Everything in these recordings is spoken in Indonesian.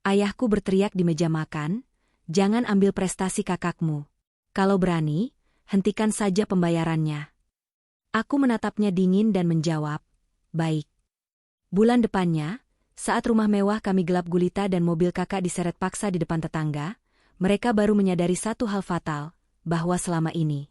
Ayahku berteriak di meja makan, "Jangan ambil prestasi kakakmu. Kalau berani, hentikan saja pembayarannya." Aku menatapnya dingin dan menjawab, "Baik." Bulan depannya, saat rumah mewah kami gelap gulita dan mobil kakak diseret paksa di depan tetangga, mereka baru menyadari satu hal fatal, bahwa selama ini.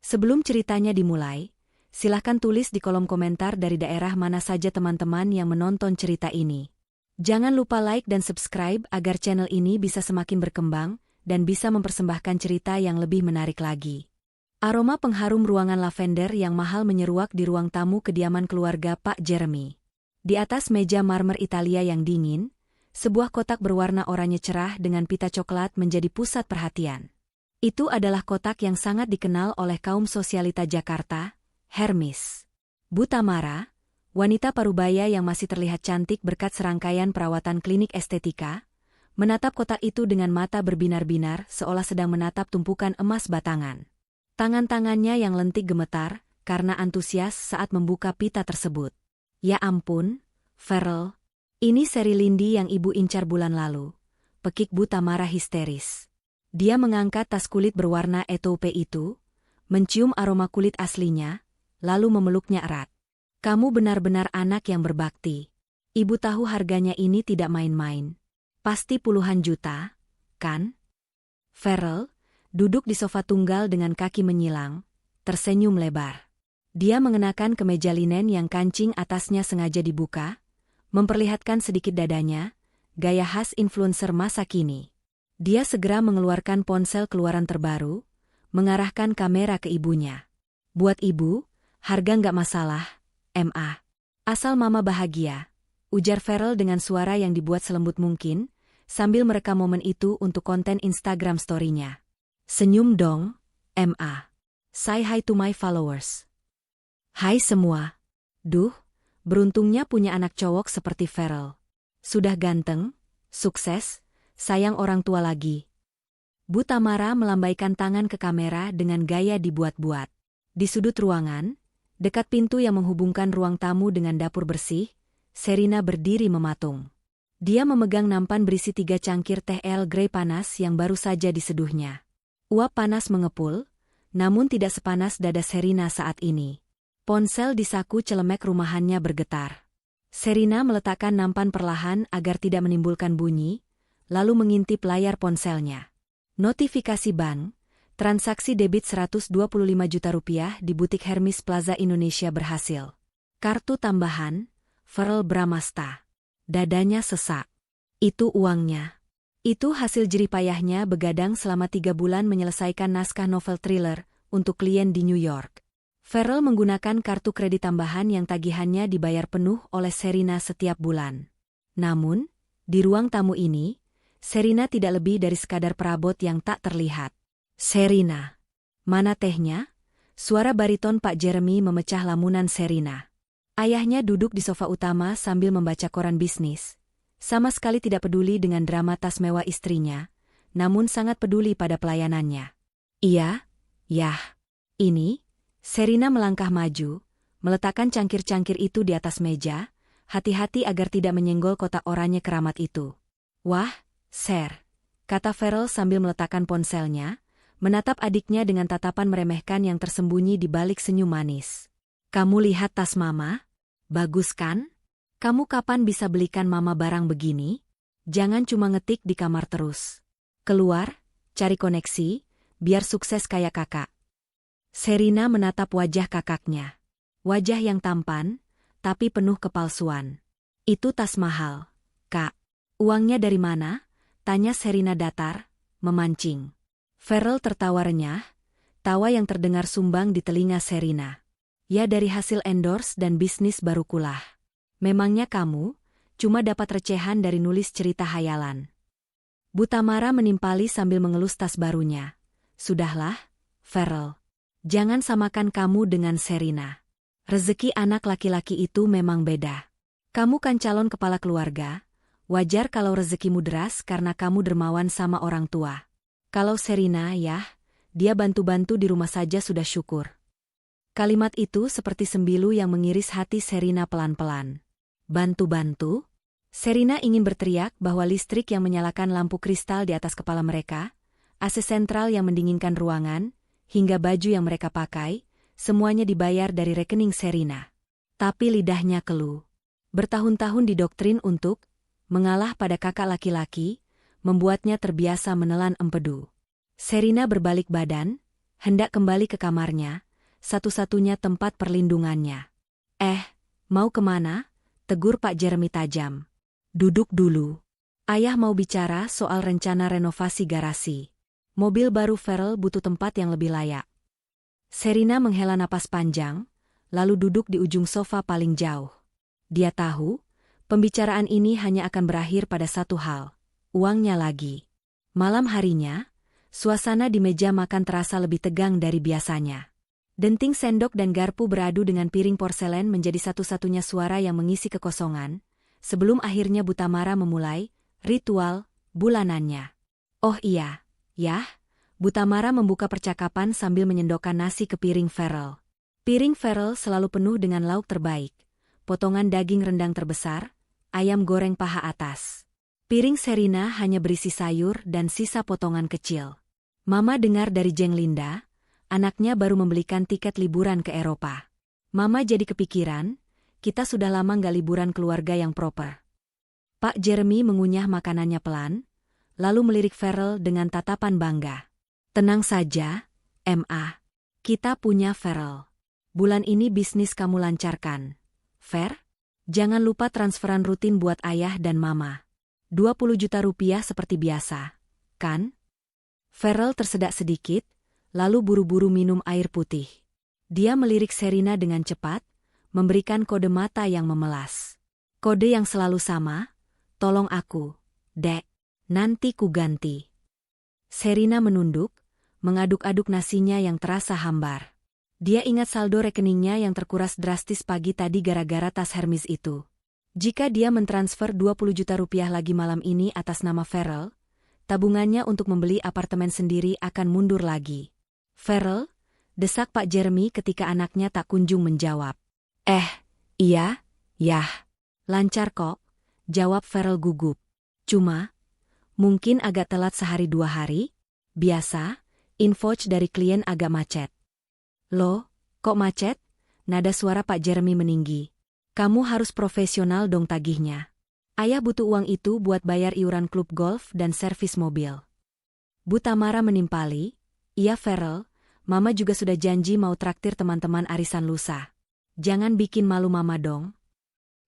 Sebelum ceritanya dimulai, silahkan tulis di kolom komentar dari daerah mana saja teman-teman yang menonton cerita ini. Jangan lupa like dan subscribe agar channel ini bisa semakin berkembang dan bisa mempersembahkan cerita yang lebih menarik lagi. Aroma pengharum ruangan lavender yang mahal menyeruak di ruang tamu kediaman keluarga Pak Jeremy. Di atas meja marmer Italia yang dingin, sebuah kotak berwarna oranye cerah dengan pita coklat menjadi pusat perhatian. Itu adalah kotak yang sangat dikenal oleh kaum sosialita Jakarta, Hermes. Bu Tamara, wanita parubaya yang masih terlihat cantik berkat serangkaian perawatan klinik estetika, menatap kotak itu dengan mata berbinar-binar seolah sedang menatap tumpukan emas batangan. Tangan-tangannya yang lentik gemetar karena antusias saat membuka pita tersebut. "Ya ampun, Farrell, ini seri Lindy yang ibu incar bulan lalu," pekik Bu Tamara histeris. Dia mengangkat tas kulit berwarna etoupe itu, mencium aroma kulit aslinya, lalu memeluknya erat. "Kamu benar-benar anak yang berbakti. Ibu tahu harganya ini tidak main-main. Pasti puluhan juta, kan?" Farrell, duduk di sofa tunggal dengan kaki menyilang, tersenyum lebar. Dia mengenakan kemeja linen yang kancing atasnya sengaja dibuka, memperlihatkan sedikit dadanya, gaya khas influencer masa kini. Dia segera mengeluarkan ponsel keluaran terbaru, mengarahkan kamera ke ibunya. "Buat ibu, harga nggak masalah, Ma. Asal mama bahagia," ujar Farrell dengan suara yang dibuat selembut mungkin, sambil merekam momen itu untuk konten Instagram story-nya. "Senyum dong, Ma. Say hi to my followers." "Hai semua. Duh, beruntungnya punya anak cowok seperti Farrell. Sudah ganteng, sukses, sayang orang tua lagi." Bu Tamara melambaikan tangan ke kamera dengan gaya dibuat-buat. Di sudut ruangan, dekat pintu yang menghubungkan ruang tamu dengan dapur bersih, Serina berdiri mematung. Dia memegang nampan berisi 3 cangkir teh Earl Grey panas yang baru saja diseduhnya. Uap panas mengepul, namun tidak sepanas dada Serina saat ini. Ponsel di saku celemek rumahannya bergetar. Serina meletakkan nampan perlahan agar tidak menimbulkan bunyi, lalu mengintip layar ponselnya. Notifikasi bank, transaksi debit 125 juta rupiah di butik Hermes Plaza Indonesia berhasil. Kartu tambahan, Farrell Bramasta. Dadanya sesak. Itu uangnya. Itu hasil jeripayahnya begadang selama 3 bulan menyelesaikan naskah novel thriller untuk klien di New York. Farrell menggunakan kartu kredit tambahan yang tagihannya dibayar penuh oleh Serina setiap bulan. Namun, di ruang tamu ini, Serina tidak lebih dari sekadar perabot yang tak terlihat. "Serina, mana tehnya?" Suara bariton Pak Jeremy memecah lamunan Serina. Ayahnya duduk di sofa utama sambil membaca koran bisnis. Sama sekali tidak peduli dengan drama tas mewah istrinya, namun sangat peduli pada pelayanannya. "Iya, yah. Ini." Serina melangkah maju, meletakkan cangkir-cangkir itu di atas meja, hati-hati agar tidak menyenggol kotak oranye keramat itu. "Wah, Ser," kata Farrell sambil meletakkan ponselnya, menatap adiknya dengan tatapan meremehkan yang tersembunyi di balik senyum manis. "Kamu lihat tas mama? Bagus kan? Kamu kapan bisa belikan mama barang begini? Jangan cuma ngetik di kamar terus. Keluar, cari koneksi, biar sukses kayak kakak." Serina menatap wajah kakaknya. Wajah yang tampan, tapi penuh kepalsuan. "Itu tas mahal, Kak. Uangnya dari mana?" tanya Serina datar, memancing. Farrell tertawa renyah, tawa yang terdengar sumbang di telinga Serina. "Ya dari hasil endorse dan bisnis baru kulah. Memangnya kamu cuma dapat recehan dari nulis cerita hayalan?" Bu Tamara menimpali sambil mengelus tas barunya. "Sudahlah, Farrell. Jangan samakan kamu dengan Serina. Rezeki anak laki-laki itu memang beda. Kamu kan calon kepala keluarga. Wajar kalau rezekimu deras karena kamu dermawan sama orang tua. Kalau Serina, yah, dia bantu-bantu di rumah saja sudah syukur." Kalimat itu seperti sembilu yang mengiris hati Serina pelan-pelan. "Bantu-bantu?" Serina ingin berteriak bahwa listrik yang menyalakan lampu kristal di atas kepala mereka, AC sentral yang mendinginkan ruangan, hingga baju yang mereka pakai, semuanya dibayar dari rekening Serina. Tapi lidahnya keluh. Bertahun-tahun didoktrin untuk mengalah pada kakak laki-laki, membuatnya terbiasa menelan empedu. Serina berbalik badan, hendak kembali ke kamarnya, satu-satunya tempat perlindungannya. Mau kemana? Tegur Pak Jeremy tajam. Duduk dulu. Ayah mau bicara soal rencana renovasi garasi. Mobil baru Farrell butuh tempat yang lebih layak. Serina menghela napas panjang, lalu duduk di ujung sofa paling jauh. Dia tahu, pembicaraan ini hanya akan berakhir pada satu hal, uangnya lagi. Malam harinya, suasana di meja makan terasa lebih tegang dari biasanya. Denting sendok dan garpu beradu dengan piring porselen menjadi satu-satunya suara yang mengisi kekosongan, sebelum akhirnya Bu Tamara memulai ritual bulanannya. Oh iya, yah, Bu Tamara membuka percakapan sambil menyendokkan nasi ke piring Farrell. Piring Farrell selalu penuh dengan lauk terbaik, potongan daging rendang terbesar, ayam goreng paha atas. Piring Serina hanya berisi sayur dan sisa potongan kecil. Mama dengar dari Jeng Linda, anaknya baru membelikan tiket liburan ke Eropa. Mama jadi kepikiran, kita sudah lama nggak liburan keluarga yang proper. Pak Jeremy mengunyah makanannya pelan, lalu melirik Farrell dengan tatapan bangga. Tenang saja, Ma. Kita punya Farrell. Bulan ini bisnis kamu lancarkan. Fair? Jangan lupa transferan rutin buat ayah dan mama. 20 juta rupiah seperti biasa, kan? Farrell tersedak sedikit, lalu buru-buru minum air putih. Dia melirik Serina dengan cepat, memberikan kode mata yang memelas. Kode yang selalu sama, tolong aku, Dek, nanti ku ganti. Serina menunduk, mengaduk-aduk nasinya yang terasa hambar. Dia ingat saldo rekeningnya yang terkuras drastis pagi tadi gara-gara tas Hermes itu. Jika dia mentransfer 20 juta rupiah lagi malam ini atas nama Farrell, tabungannya untuk membeli apartemen sendiri akan mundur lagi. Farrell, desak Pak Jeremy ketika anaknya tak kunjung menjawab. Iya, yah. Lancar kok, jawab Farrell gugup. Cuma, mungkin agak telat sehari 2 hari. Biasa, invoice dari klien agak macet. Loh, kok macet? Nada suara Pak Jeremy meninggi. Kamu harus profesional dong tagihnya. Ayah butuh uang itu buat bayar iuran klub golf dan servis mobil. Bu Tamara menimpali, iya Farrell, Mama juga sudah janji mau traktir teman-teman arisan lusa. Jangan bikin malu Mama dong.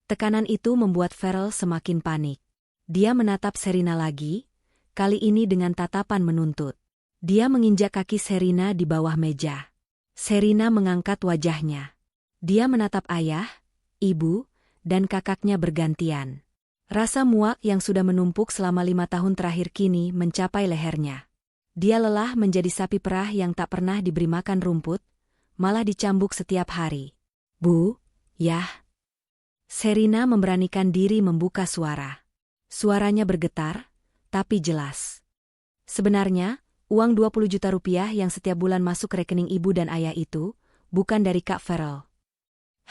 Tekanan itu membuat Farrell semakin panik. Dia menatap Serina lagi, kali ini dengan tatapan menuntut. Dia menginjak kaki Serina di bawah meja. Serina mengangkat wajahnya. Dia menatap ayah, ibu, dan kakaknya bergantian. Rasa muak yang sudah menumpuk selama 5 tahun terakhir kini mencapai lehernya. Dia lelah menjadi sapi perah yang tak pernah diberi makan rumput, malah dicambuk setiap hari. Bu, yah. Serina memberanikan diri membuka suara. Suaranya bergetar, tapi jelas. Sebenarnya, uang 20 juta rupiah yang setiap bulan masuk ke rekening ibu dan ayah itu, bukan dari Kak Farrell.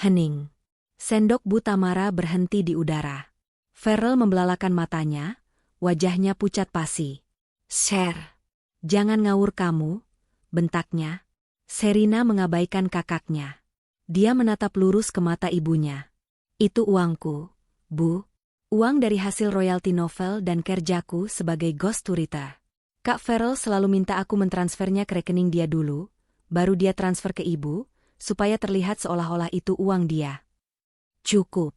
Hening. Sendok Bu Tamara berhenti di udara. Farrell membelalakan matanya, wajahnya pucat pasi. Share. Jangan ngawur kamu, bentaknya. Serina mengabaikan kakaknya. Dia menatap lurus ke mata ibunya. Itu uangku, Bu. Uang dari hasil royalti novel dan kerjaku sebagai ghost writer. Kak Farrell selalu minta aku mentransfernya ke rekening dia dulu, baru dia transfer ke ibu, supaya terlihat seolah-olah itu uang dia. Cukup.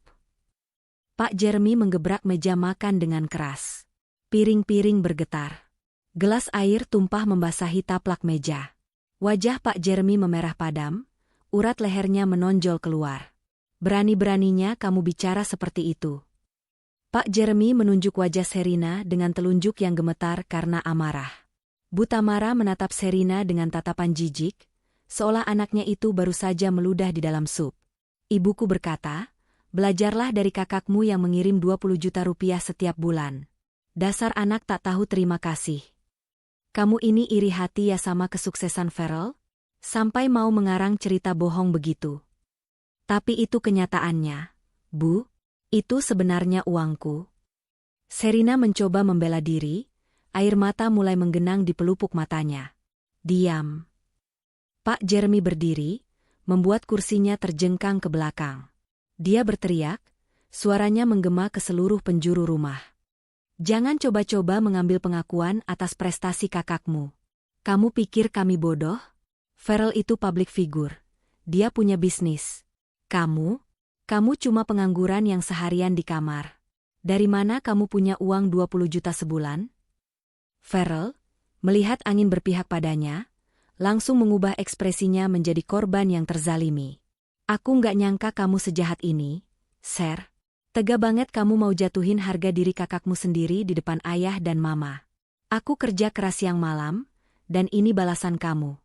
Pak Jeremy menggebrak meja makan dengan keras. Piring-piring bergetar. Gelas air tumpah membasahi taplak meja. Wajah Pak Jeremy memerah padam, urat lehernya menonjol keluar. Berani-beraninya kamu bicara seperti itu. Pak Jeremy menunjuk wajah Serina dengan telunjuk yang gemetar karena amarah. Bu Tamara menatap Serina dengan tatapan jijik, seolah anaknya itu baru saja meludah di dalam sup. Ibuku berkata, belajarlah dari kakakmu yang mengirim 20 juta rupiah setiap bulan. Dasar anak tak tahu terima kasih. Kamu ini iri hati ya sama kesuksesan Farrell? Sampai mau mengarang cerita bohong begitu. Tapi itu kenyataannya, Bu. Itu sebenarnya uangku. Serina mencoba membela diri, air mata mulai menggenang di pelupuk matanya. Diam. Pak Jeremy berdiri, membuat kursinya terjengkang ke belakang. Dia berteriak, suaranya menggema ke seluruh penjuru rumah. Jangan coba-coba mengambil pengakuan atas prestasi kakakmu. Kamu pikir kami bodoh? Farrell itu public figure. Dia punya bisnis. Kamu cuma pengangguran yang seharian di kamar. Dari mana kamu punya uang 20 juta sebulan? Farrell, melihat angin berpihak padanya, langsung mengubah ekspresinya menjadi korban yang terzalimi. Aku nggak nyangka kamu sejahat ini, Sir. Tega banget kamu mau jatuhin harga diri kakakmu sendiri di depan ayah dan mama. Aku kerja keras siang malam, dan ini balasan kamu.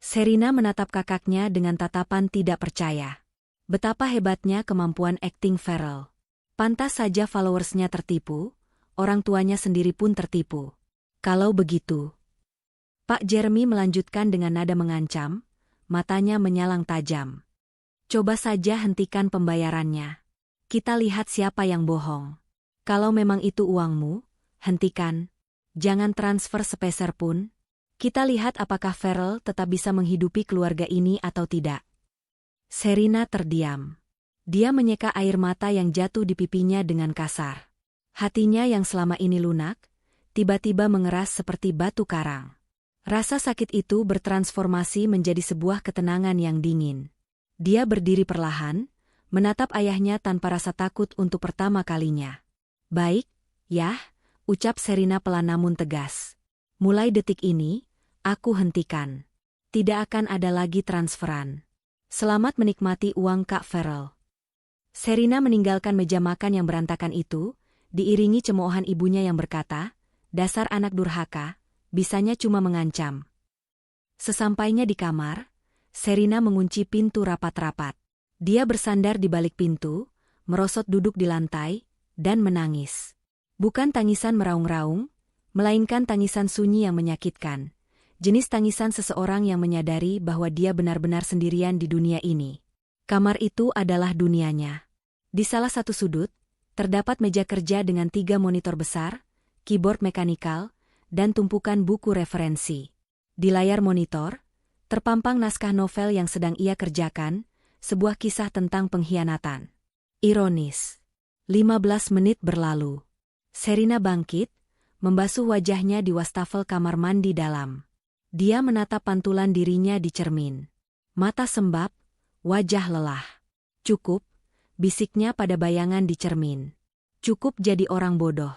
Serina menatap kakaknya dengan tatapan tidak percaya. Betapa hebatnya kemampuan akting Farrell. Pantas saja followersnya tertipu, orang tuanya sendiri pun tertipu. Kalau begitu, Pak Jeremy melanjutkan dengan nada mengancam, matanya menyalang tajam. Coba saja hentikan pembayarannya. Kita lihat siapa yang bohong. Kalau memang itu uangmu, hentikan. Jangan transfer sepeser pun. Kita lihat apakah Farrell tetap bisa menghidupi keluarga ini atau tidak. Serina terdiam. Dia menyeka air mata yang jatuh di pipinya dengan kasar. Hatinya yang selama ini lunak, tiba-tiba mengeras seperti batu karang. Rasa sakit itu bertransformasi menjadi sebuah ketenangan yang dingin. Dia berdiri perlahan, menatap ayahnya tanpa rasa takut untuk pertama kalinya. Baik, Yah, ucap Serina pelan namun tegas. Mulai detik ini, aku hentikan. Tidak akan ada lagi transferan. Selamat menikmati uang Kak Farrell. Serina meninggalkan meja makan yang berantakan itu, diiringi cemoohan ibunya yang berkata, dasar anak durhaka, bisanya cuma mengancam. Sesampainya di kamar, Serina mengunci pintu rapat-rapat. Dia bersandar di balik pintu, merosot duduk di lantai, dan menangis. Bukan tangisan meraung-raung, melainkan tangisan sunyi yang menyakitkan. Jenis tangisan seseorang yang menyadari bahwa dia benar-benar sendirian di dunia ini. Kamar itu adalah dunianya. Di salah satu sudut, terdapat meja kerja dengan 3 monitor besar, keyboard mekanikal, dan tumpukan buku referensi. Di layar monitor, terpampang naskah novel yang sedang ia kerjakan, sebuah kisah tentang pengkhianatan. Ironis. 15 menit berlalu. Serina bangkit, membasuh wajahnya di wastafel kamar mandi dalam. Dia menatap pantulan dirinya di cermin. Mata sembab, wajah lelah. Cukup, bisiknya pada bayangan di cermin. Cukup jadi orang bodoh.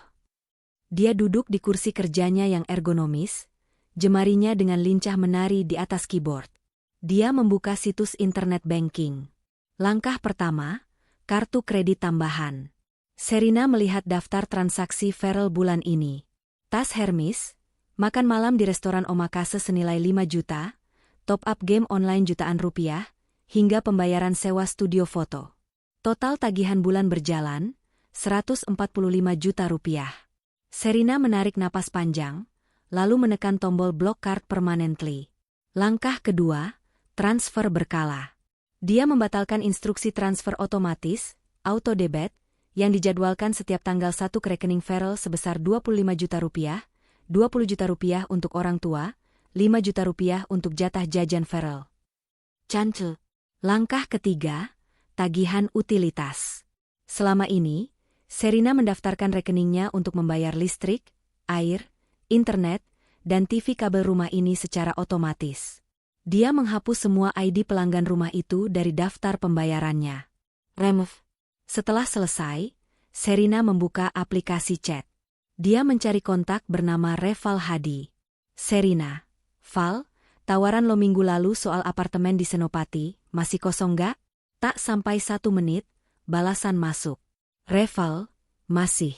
Dia duduk di kursi kerjanya yang ergonomis, jemarinya dengan lincah menari di atas keyboard. Dia membuka situs internet banking. Langkah pertama, kartu kredit tambahan. Serina melihat daftar transaksi Farrell bulan ini. Tas Hermes, makan malam di restoran omakase senilai 5 juta, top up game online jutaan rupiah, hingga pembayaran sewa studio foto. Total tagihan bulan berjalan, 145 juta rupiah. Serina menarik napas panjang, lalu menekan tombol block card permanently. Langkah kedua, transfer berkala. Dia membatalkan instruksi transfer otomatis, auto debit, yang dijadwalkan setiap tanggal 1 ke rekening Farrell sebesar 25 juta rupiah, 20 juta rupiah untuk orang tua, 5 juta rupiah untuk jatah jajan Farrell. Cancel. Langkah ketiga, tagihan utilitas. Selama ini, Serina mendaftarkan rekeningnya untuk membayar listrik, air, internet, dan TV kabel rumah ini secara otomatis. Dia menghapus semua ID pelanggan rumah itu dari daftar pembayarannya. Remove. Setelah selesai, Serina membuka aplikasi chat. Dia mencari kontak bernama Reval Hadi. Serina. Val, tawaran lo minggu lalu soal apartemen di Senopati, masih kosong gak? Tak sampai 1 menit, balasan masuk. Reval, masih.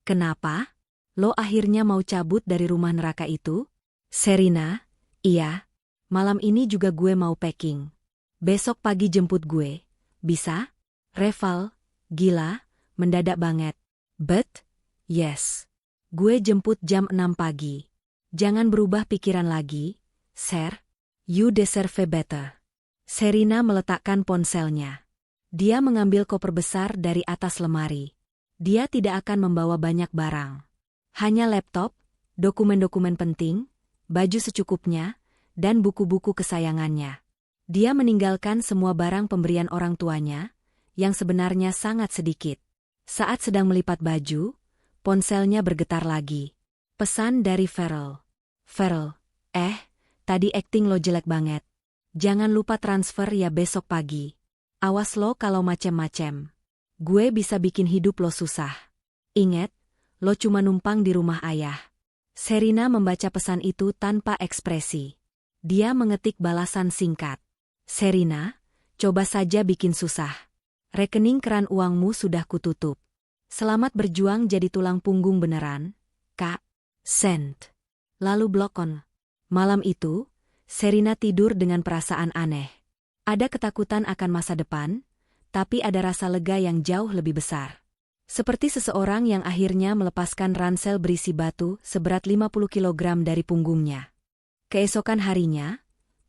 Kenapa? Lo akhirnya mau cabut dari rumah neraka itu? Serina, iya. Malam ini juga gue mau packing. Besok pagi jemput gue. Bisa? Reval, gila, mendadak banget. But, yes. Gue jemput jam 6 pagi. Jangan berubah pikiran lagi, Sir. You deserve better. Serina meletakkan ponselnya. Dia mengambil koper besar dari atas lemari. Dia tidak akan membawa banyak barang. Hanya laptop, dokumen-dokumen penting, baju secukupnya, dan buku-buku kesayangannya. Dia meninggalkan semua barang pemberian orang tuanya, yang sebenarnya sangat sedikit. Saat sedang melipat baju, ponselnya bergetar lagi. Pesan dari Farrell. Farrell, tadi acting lo jelek banget. Jangan lupa transfer ya besok pagi. Awas lo kalau macem-macem. Gue bisa bikin hidup lo susah. Ingat, lo cuma numpang di rumah ayah. Sherina membaca pesan itu tanpa ekspresi. Dia mengetik balasan singkat. Sherina, coba saja bikin susah. Rekening keran uangmu sudah kututup. Selamat berjuang jadi tulang punggung beneran, Kak. Send. Lalu blok on. Malam itu, Sherina tidur dengan perasaan aneh. Ada ketakutan akan masa depan, tapi ada rasa lega yang jauh lebih besar. Seperti seseorang yang akhirnya melepaskan ransel berisi batu seberat 50 kilogram dari punggungnya. Keesokan harinya,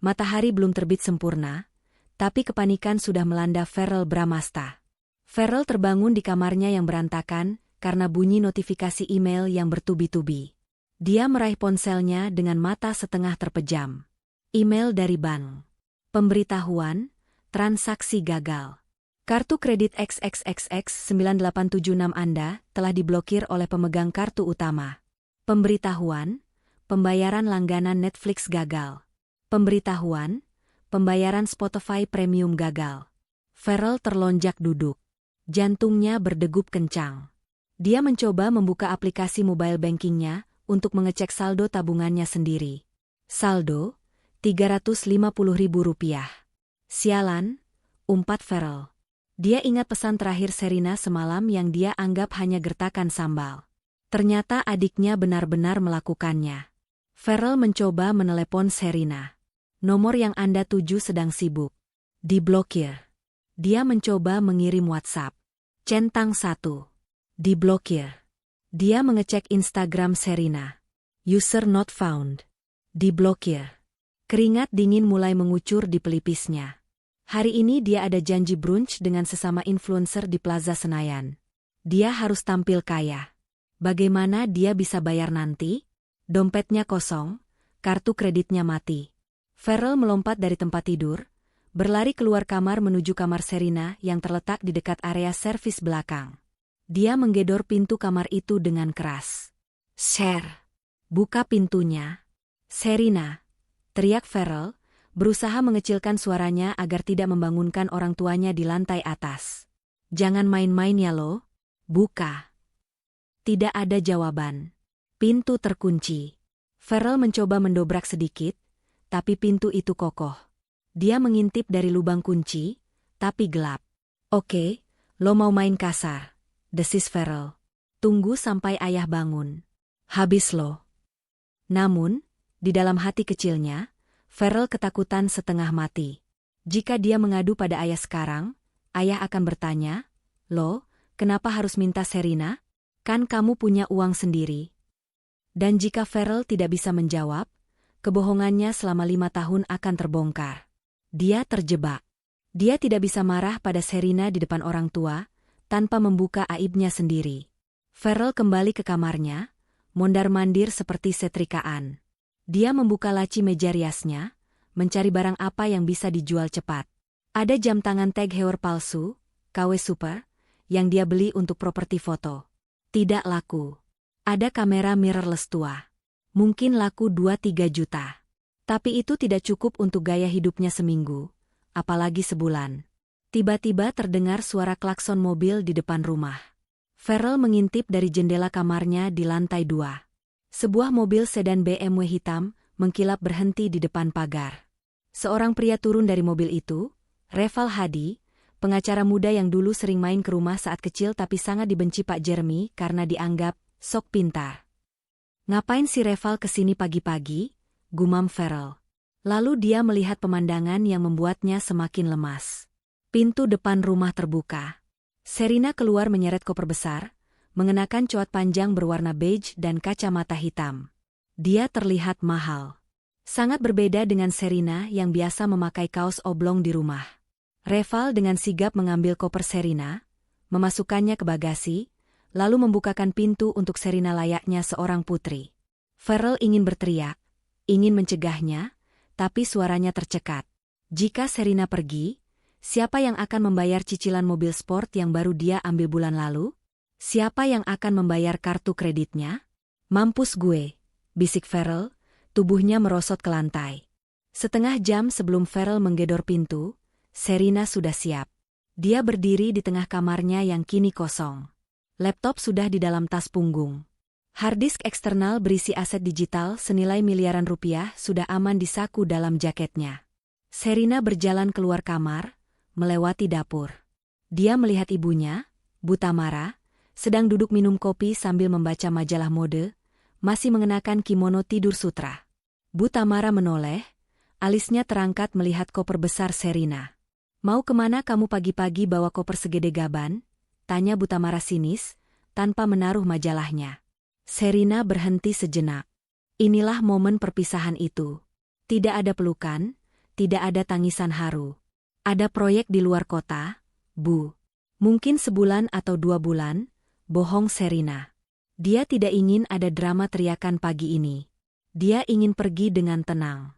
matahari belum terbit sempurna, tapi kepanikan sudah melanda Farrell Bramasta. Farrell terbangun di kamarnya yang berantakan karena bunyi notifikasi email yang bertubi-tubi. Dia meraih ponselnya dengan mata setengah terpejam. Email dari bank. Pemberitahuan, transaksi gagal. Kartu kredit XXXX 9876 Anda telah diblokir oleh pemegang kartu utama. Pemberitahuan, pembayaran langganan Netflix gagal. Pemberitahuan, pembayaran Spotify Premium gagal. Farrell terlonjak duduk. Jantungnya berdegup kencang. Dia mencoba membuka aplikasi mobile bankingnya untuk mengecek saldo tabungannya sendiri. Saldo, Rp350.000. Sialan, umpat Farrell. Dia ingat pesan terakhir Sherina semalam yang dia anggap hanya gertakan sambal. Ternyata adiknya benar-benar melakukannya. Farrell mencoba menelepon Sherina. Nomor yang Anda tuju sedang sibuk. Diblokir. Dia mencoba mengirim WhatsApp. Centang 1. Diblokir. Dia mengecek Instagram Sherina. User not found. Diblokir. Keringat dingin mulai mengucur di pelipisnya. Hari ini dia ada janji brunch dengan sesama influencer di Plaza Senayan. Dia harus tampil kaya. Bagaimana dia bisa bayar nanti? Dompetnya kosong, kartu kreditnya mati. Farrell melompat dari tempat tidur, berlari keluar kamar menuju kamar Sherina yang terletak di dekat area servis belakang. Dia menggedor pintu kamar itu dengan keras. Sher, buka pintunya. Sherina, teriak Farrell, berusaha mengecilkan suaranya agar tidak membangunkan orang tuanya di lantai atas. Jangan main-main ya lo. Buka. Tidak ada jawaban. Pintu terkunci. Farrell mencoba mendobrak sedikit, tapi pintu itu kokoh. Dia mengintip dari lubang kunci, tapi gelap. Oke, lo mau main kasar, desis Farrell. Tunggu sampai ayah bangun. Habis lo. Namun, di dalam hati kecilnya, Farrell ketakutan setengah mati. Jika dia mengadu pada ayah sekarang, ayah akan bertanya, "Lo, kenapa harus minta Sherina? Kan kamu punya uang sendiri." Dan jika Farrell tidak bisa menjawab, kebohongannya selama 5 tahun akan terbongkar. Dia terjebak. Dia tidak bisa marah pada Sherina di depan orang tua, tanpa membuka aibnya sendiri. Farrell kembali ke kamarnya, mondar-mandir seperti setrikaan. Dia membuka laci meja riasnya, mencari barang apa yang bisa dijual cepat. Ada jam tangan Tag Heuer palsu, KW Super, yang dia beli untuk properti foto. Tidak laku. Ada kamera mirrorless tua. Mungkin laku 2-3 juta. Tapi itu tidak cukup untuk gaya hidupnya seminggu, apalagi sebulan. Tiba-tiba terdengar suara klakson mobil di depan rumah. Farrell mengintip dari jendela kamarnya di lantai 2. Sebuah mobil sedan BMW hitam mengkilap berhenti di depan pagar. Seorang pria turun dari mobil itu, Reval Hadi, pengacara muda yang dulu sering main ke rumah saat kecil tapi sangat dibenci Pak Jeremy karena dianggap sok pintar. Ngapain si Reval kesini pagi-pagi? Gumam Farrell. Lalu dia melihat pemandangan yang membuatnya semakin lemas. Pintu depan rumah terbuka. Sherina keluar menyeret koper besar, mengenakan coat panjang berwarna beige dan kacamata hitam. Dia terlihat mahal. Sangat berbeda dengan Sherina yang biasa memakai kaos oblong di rumah. Reval dengan sigap mengambil koper Sherina, memasukkannya ke bagasi, lalu membukakan pintu untuk Sherina layaknya seorang putri. Farrell ingin berteriak, ingin mencegahnya, tapi suaranya tercekat. Jika Sherina pergi, siapa yang akan membayar cicilan mobil sport yang baru dia ambil bulan lalu? Siapa yang akan membayar kartu kreditnya? Mampus gue, bisik Farrell, tubuhnya merosot ke lantai. Setengah jam sebelum Farrell menggedor pintu, Sherina sudah siap. Dia berdiri di tengah kamarnya yang kini kosong. Laptop sudah di dalam tas punggung. Harddisk eksternal berisi aset digital senilai miliaran rupiah sudah aman di saku dalam jaketnya. Sherina berjalan keluar kamar, melewati dapur. Dia melihat ibunya, Bu Tamara, sedang duduk minum kopi sambil membaca majalah mode, masih mengenakan kimono tidur sutra. Bu Tamara menoleh, alisnya terangkat melihat koper besar Sherina. "Mau kemana kamu pagi-pagi bawa koper segede gaban?" tanya Bu Tamara sinis, tanpa menaruh majalahnya. Sherina berhenti sejenak. Inilah momen perpisahan itu. Tidak ada pelukan, tidak ada tangisan haru. Ada proyek di luar kota, Bu. Mungkin sebulan atau 2 bulan, bohong Sherina. Dia tidak ingin ada drama teriakan pagi ini. Dia ingin pergi dengan tenang.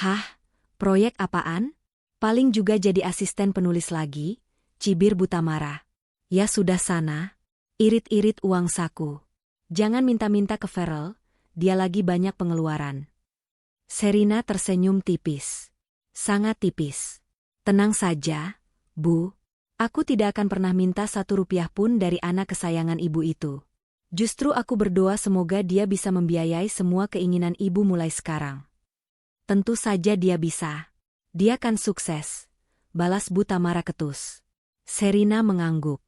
"Hah? Proyek apaan?" "Paling juga jadi asisten penulis lagi," cibir Bu Tamara. "Ya sudah sana. Irit-irit uang saku. Jangan minta-minta ke Farrell, dia lagi banyak pengeluaran." Sherina tersenyum tipis. Sangat tipis. "Tenang saja, Bu. Aku tidak akan pernah minta 1 rupiah pun dari anak kesayangan ibu itu. Justru aku berdoa semoga dia bisa membiayai semua keinginan ibu mulai sekarang." "Tentu saja dia bisa. Dia kan sukses," balas Bu Tamara ketus. Sherina mengangguk.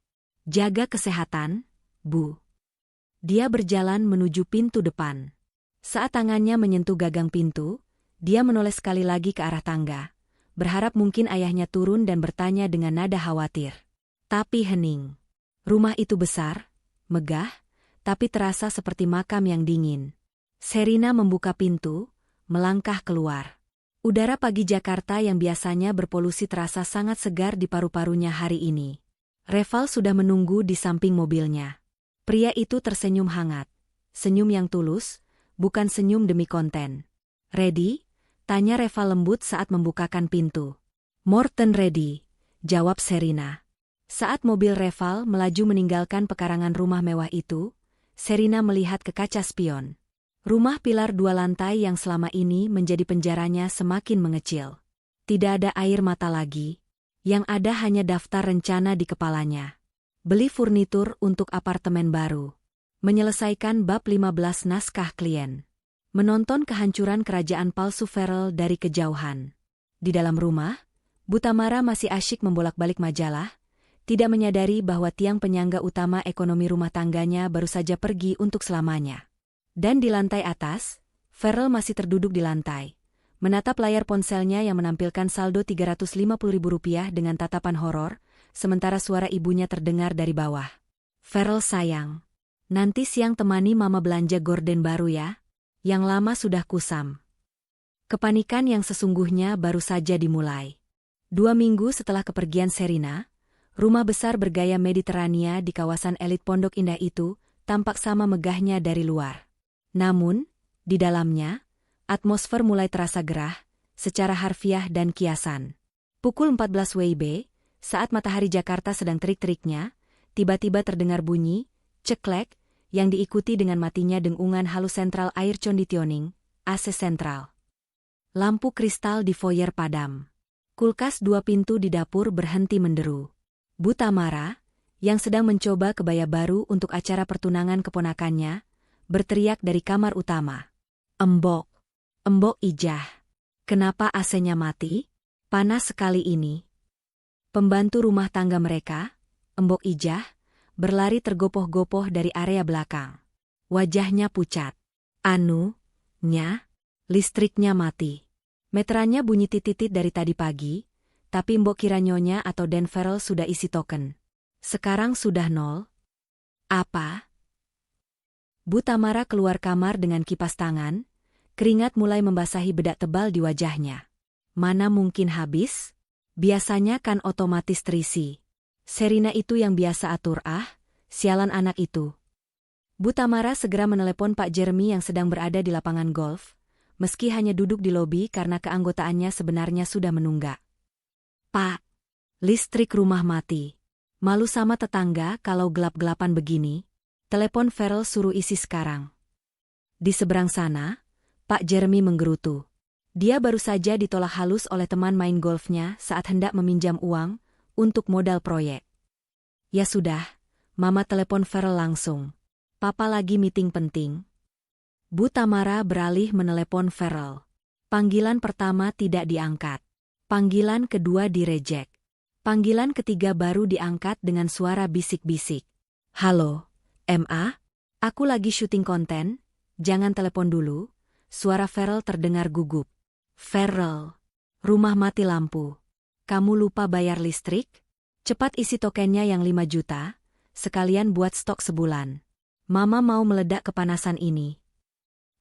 "Jaga kesehatan, Bu." Dia berjalan menuju pintu depan. Saat tangannya menyentuh gagang pintu, dia menoleh sekali lagi ke arah tangga, berharap mungkin ayahnya turun dan bertanya dengan nada khawatir. Tapi hening. Rumah itu besar, megah, tapi terasa seperti makam yang dingin. Sherina membuka pintu, melangkah keluar. Udara pagi Jakarta yang biasanya berpolusi terasa sangat segar di paru-parunya hari ini. Reval sudah menunggu di samping mobilnya. Pria itu tersenyum hangat. Senyum yang tulus, bukan senyum demi konten. "Ready?" tanya Reval lembut saat membukakan pintu. "More than ready," jawab Sherina. Saat mobil Reval melaju meninggalkan pekarangan rumah mewah itu, Sherina melihat ke kaca spion. Rumah pilar 2 lantai yang selama ini menjadi penjaranya semakin mengecil. Tidak ada air mata lagi. Yang ada hanya daftar rencana di kepalanya. Beli furnitur untuk apartemen baru. Menyelesaikan bab 15 naskah klien. Menonton kehancuran kerajaan palsu Farrell dari kejauhan. Di dalam rumah, Bu Tamara masih asyik membolak-balik majalah, tidak menyadari bahwa tiang penyangga utama ekonomi rumah tangganya baru saja pergi untuk selamanya. Dan di lantai atas, Farrell masih terduduk di lantai, menatap layar ponselnya yang menampilkan saldo Rp350.000 dengan tatapan horor, sementara suara ibunya terdengar dari bawah. "Farrell sayang, nanti siang temani mama belanja gorden baru ya. Yang lama sudah kusam." Kepanikan yang sesungguhnya baru saja dimulai. 2 minggu setelah kepergian Sherina, rumah besar bergaya Mediterania di kawasan elit Pondok Indah itu tampak sama megahnya dari luar. Namun, di dalamnya, atmosfer mulai terasa gerah, secara harfiah dan kiasan. Pukul 14 WIB, saat matahari Jakarta sedang terik-teriknya, tiba-tiba terdengar bunyi, ceklek, yang diikuti dengan matinya dengungan halus sentral air conditioning, AC sentral. Lampu kristal di foyer padam. Kulkas 2 pintu di dapur berhenti menderu. Bu Tamara, yang sedang mencoba kebaya baru untuk acara pertunangan keponakannya, berteriak dari kamar utama. "Embok! Embok Ijah! Kenapa AC-nya mati? Panas sekali ini." Pembantu rumah tangga mereka, Embok Ijah, berlari tergopoh-gopoh dari area belakang. Wajahnya pucat. "Nya, listriknya mati." Meterannya bunyi titit-titit dari tadi pagi, tapi Mbok kira Nyonya atau Dan Farrell sudah isi token. Sekarang sudah 0. "Apa?" Bu Tamara keluar kamar dengan kipas tangan, keringat mulai membasahi bedak tebal di wajahnya. Mana mungkin habis? Biasanya kan otomatis terisi. Sherina itu yang biasa atur Sialan anak itu. Bu Tamara segera menelepon Pak Jeremy yang sedang berada di lapangan golf, meski hanya duduk di lobi karena keanggotaannya sebenarnya sudah menunggak. Pak, listrik rumah mati. Malu sama tetangga kalau gelap-gelapan begini. Telepon Farrell suruh isi sekarang. Di seberang sana, Pak Jeremy menggerutu. Dia baru saja ditolak halus oleh teman main golfnya saat hendak meminjam uang untuk modal proyek. Ya sudah, Mama telepon Farrell langsung. Papa lagi meeting penting. Bu Tamara beralih menelepon Farrell. Panggilan pertama tidak diangkat. Panggilan kedua direjek. Panggilan ketiga baru diangkat dengan suara bisik-bisik. Halo, MA? Aku lagi syuting konten, jangan telepon dulu. Suara Farrell terdengar gugup. Farrell, rumah mati lampu. Kamu lupa bayar listrik? Cepat isi tokennya yang 5 juta, sekalian buat stok sebulan. Mama mau meledak kepanasan ini.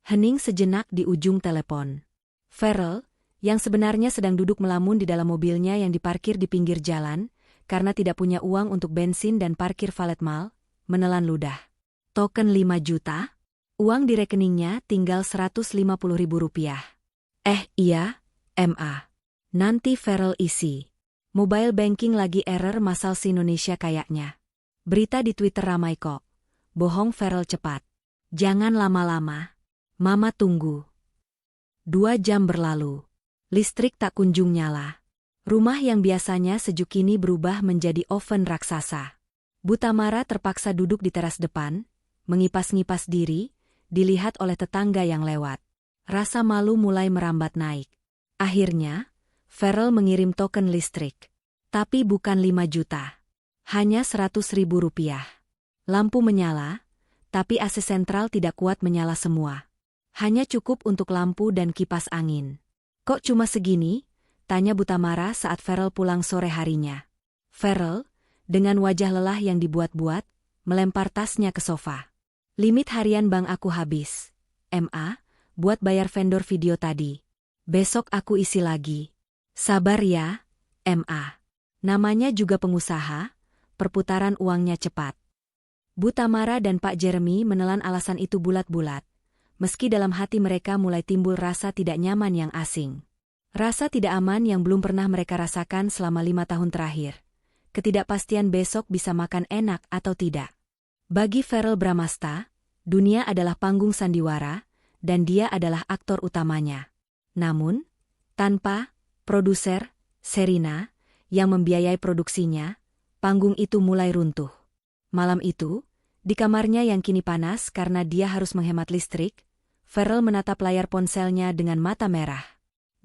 Hening sejenak di ujung telepon. Farrell, yang sebenarnya sedang duduk melamun di dalam mobilnya yang diparkir di pinggir jalan, karena tidak punya uang untuk bensin dan parkir valet mal, menelan ludah. Token 5 juta? Uang di rekeningnya tinggal Rp150.000. Iya, MA. Nanti Farrell isi. Mobile banking lagi error masal se-Indonesia kayaknya. Berita di Twitter ramai kok. Bohong Farrell cepat. Jangan lama-lama. Mama tunggu. 2 jam berlalu. Listrik tak kunjung nyala. Rumah yang biasanya sejuk kini berubah menjadi oven raksasa. Bu Tamara terpaksa duduk di teras depan, mengipas-ngipas diri, dilihat oleh tetangga yang lewat. Rasa malu mulai merambat naik. Akhirnya, Farrell mengirim token listrik. Tapi bukan 5 juta. Hanya Rp100.000. Lampu menyala, tapi AC sentral tidak kuat menyala semua. Hanya cukup untuk lampu dan kipas angin. Kok cuma segini? Tanya Bu Tamara saat Farrell pulang sore harinya. Farrell, dengan wajah lelah yang dibuat-buat, melempar tasnya ke sofa. Limit harian bank aku habis. MA, buat bayar vendor video tadi. Besok aku isi lagi. Sabar ya, MA. Namanya juga pengusaha, perputaran uangnya cepat. Bu Tamara dan Pak Jeremy menelan alasan itu bulat-bulat, meski dalam hati mereka mulai timbul rasa tidak nyaman yang asing. Rasa tidak aman yang belum pernah mereka rasakan selama 5 tahun terakhir. Ketidakpastian besok bisa makan enak atau tidak. Bagi Farrell Bramasta, dunia adalah panggung sandiwara, dan dia adalah aktor utamanya. Namun, tanpa produser, Sherina, yang membiayai produksinya, panggung itu mulai runtuh. Malam itu, di kamarnya yang kini panas karena dia harus menghemat listrik, Farrell menatap layar ponselnya dengan mata merah.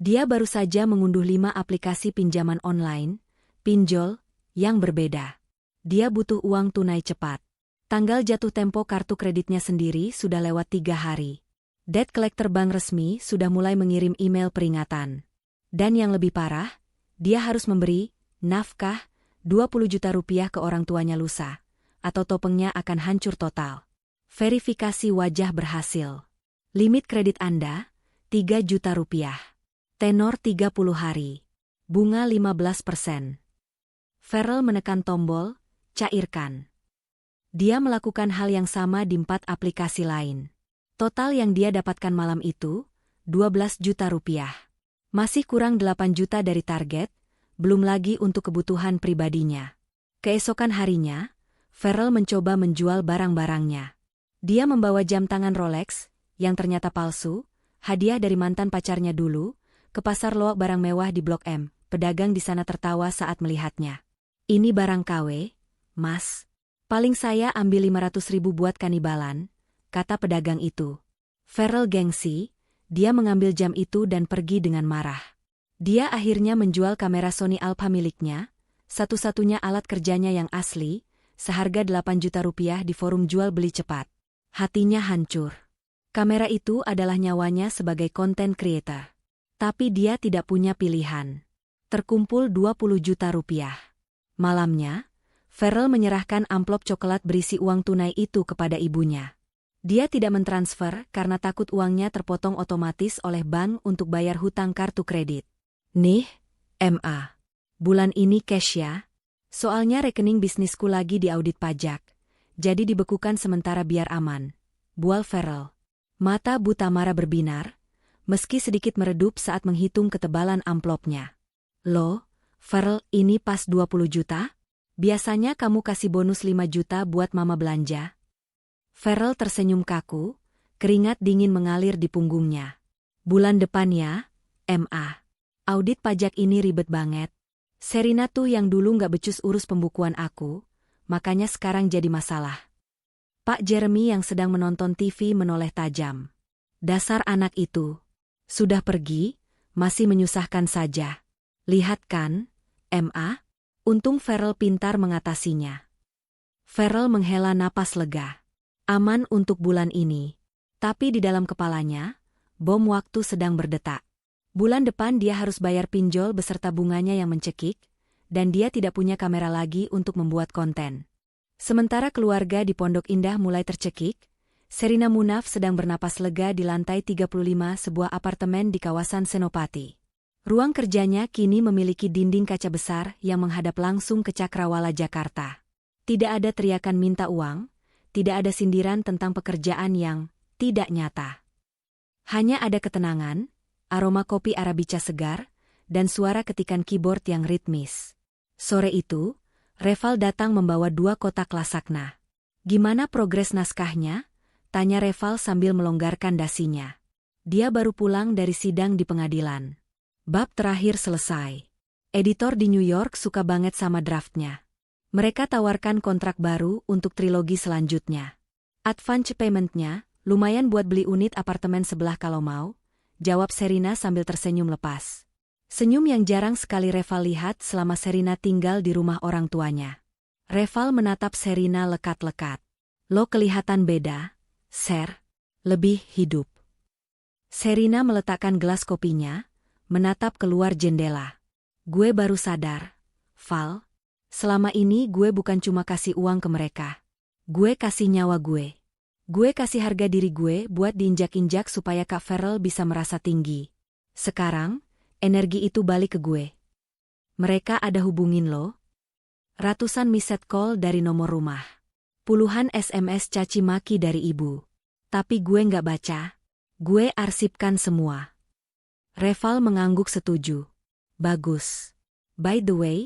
Dia baru saja mengunduh 5 aplikasi pinjaman online, pinjol, yang berbeda. Dia butuh uang tunai cepat. Tanggal jatuh tempo kartu kreditnya sendiri sudah lewat 3 hari. Debt collector bank resmi sudah mulai mengirim email peringatan. Dan yang lebih parah, dia harus memberi nafkah Rp20 juta ke orang tuanya lusa, atau topengnya akan hancur total. Verifikasi wajah berhasil. Limit kredit Anda, Rp3 juta. Tenor 30 hari. Bunga 15%. Farrell menekan tombol, cairkan. Dia melakukan hal yang sama di 4 aplikasi lain. Total yang dia dapatkan malam itu, Rp12 juta. Masih kurang 8 juta dari target, belum lagi untuk kebutuhan pribadinya. Keesokan harinya, Farrell mencoba menjual barang-barangnya. Dia membawa jam tangan Rolex, yang ternyata palsu, hadiah dari mantan pacarnya dulu, ke pasar loak barang mewah di Blok M. Pedagang di sana tertawa saat melihatnya. Ini barang KW, Mas. Paling saya ambil 500.000 buat kanibalan, kata pedagang itu. Farrell gengsi, dia mengambil jam itu dan pergi dengan marah. Dia akhirnya menjual kamera Sony Alpha miliknya, satu-satunya alat kerjanya yang asli, seharga Rp8 juta di forum jual beli cepat. Hatinya hancur. Kamera itu adalah nyawanya sebagai content creator. Tapi dia tidak punya pilihan. Terkumpul Rp20 juta. Malamnya, Farrell menyerahkan amplop coklat berisi uang tunai itu kepada ibunya. Dia tidak mentransfer karena takut uangnya terpotong otomatis oleh bank untuk bayar hutang kartu kredit. Nih, MA. Bulan ini cash ya. Soalnya rekening bisnisku lagi diaudit pajak. jadi dibekukan sementara biar aman. Bual Farrell. Mata Bu Tamara berbinar, meski sedikit meredup saat menghitung ketebalan amplopnya. Loh, Farrell, ini pas 20 juta? Biasanya kamu kasih bonus 5 juta buat mama belanja. Farrell tersenyum kaku, keringat dingin mengalir di punggungnya. Bulan depan ya, MA. Audit pajak ini ribet banget. Serina tuh yang dulu nggak becus urus pembukuan aku, makanya sekarang jadi masalah. Pak Jeremy yang sedang menonton TV menoleh tajam. Dasar anak itu. Sudah pergi, masih menyusahkan saja. Lihat kan, MA? Untung Farrell pintar mengatasinya. Farrell menghela napas lega. Aman untuk bulan ini. Tapi di dalam kepalanya, bom waktu sedang berdetak. Bulan depan dia harus bayar pinjol beserta bunganya yang mencekik, dan dia tidak punya kamera lagi untuk membuat konten. Sementara keluarga di Pondok Indah mulai tercekik, Serina Munaf sedang bernapas lega di lantai 35 sebuah apartemen di kawasan Senopati. Ruang kerjanya kini memiliki dinding kaca besar yang menghadap langsung ke Cakrawala, Jakarta. Tidak ada teriakan minta uang, tidak ada sindiran tentang pekerjaan yang tidak nyata. Hanya ada ketenangan, aroma kopi Arabica segar, dan suara ketikan keyboard yang ritmis. Sore itu, Reval datang membawa 2 kotak lasakna. Gimana progres naskahnya? Tanya Reval sambil melonggarkan dasinya. Dia baru pulang dari sidang di pengadilan. Bab terakhir selesai. Editor di New York suka banget sama draftnya. Mereka tawarkan kontrak baru untuk trilogi selanjutnya. Advance payment-nya, lumayan buat beli unit apartemen sebelah kalau mau, jawab Serina sambil tersenyum lepas. Senyum yang jarang sekali Reval lihat selama Serina tinggal di rumah orang tuanya. Reval menatap Serina lekat-lekat. Lo kelihatan beda, Ser. Lebih hidup. Serina meletakkan gelas kopinya, menatap keluar jendela. Gue baru sadar, Val. Selama ini gue bukan cuma kasih uang ke mereka. Gue kasih nyawa gue. Gue kasih harga diri gue buat diinjak-injak supaya Kak Farrell bisa merasa tinggi. Sekarang, energi itu balik ke gue. Mereka ada hubungin lo? Ratusan missed call dari nomor rumah. Puluhan SMS caci maki dari ibu. Tapi gue nggak baca. Gue arsipkan semua. Reval mengangguk setuju. Bagus. By the way,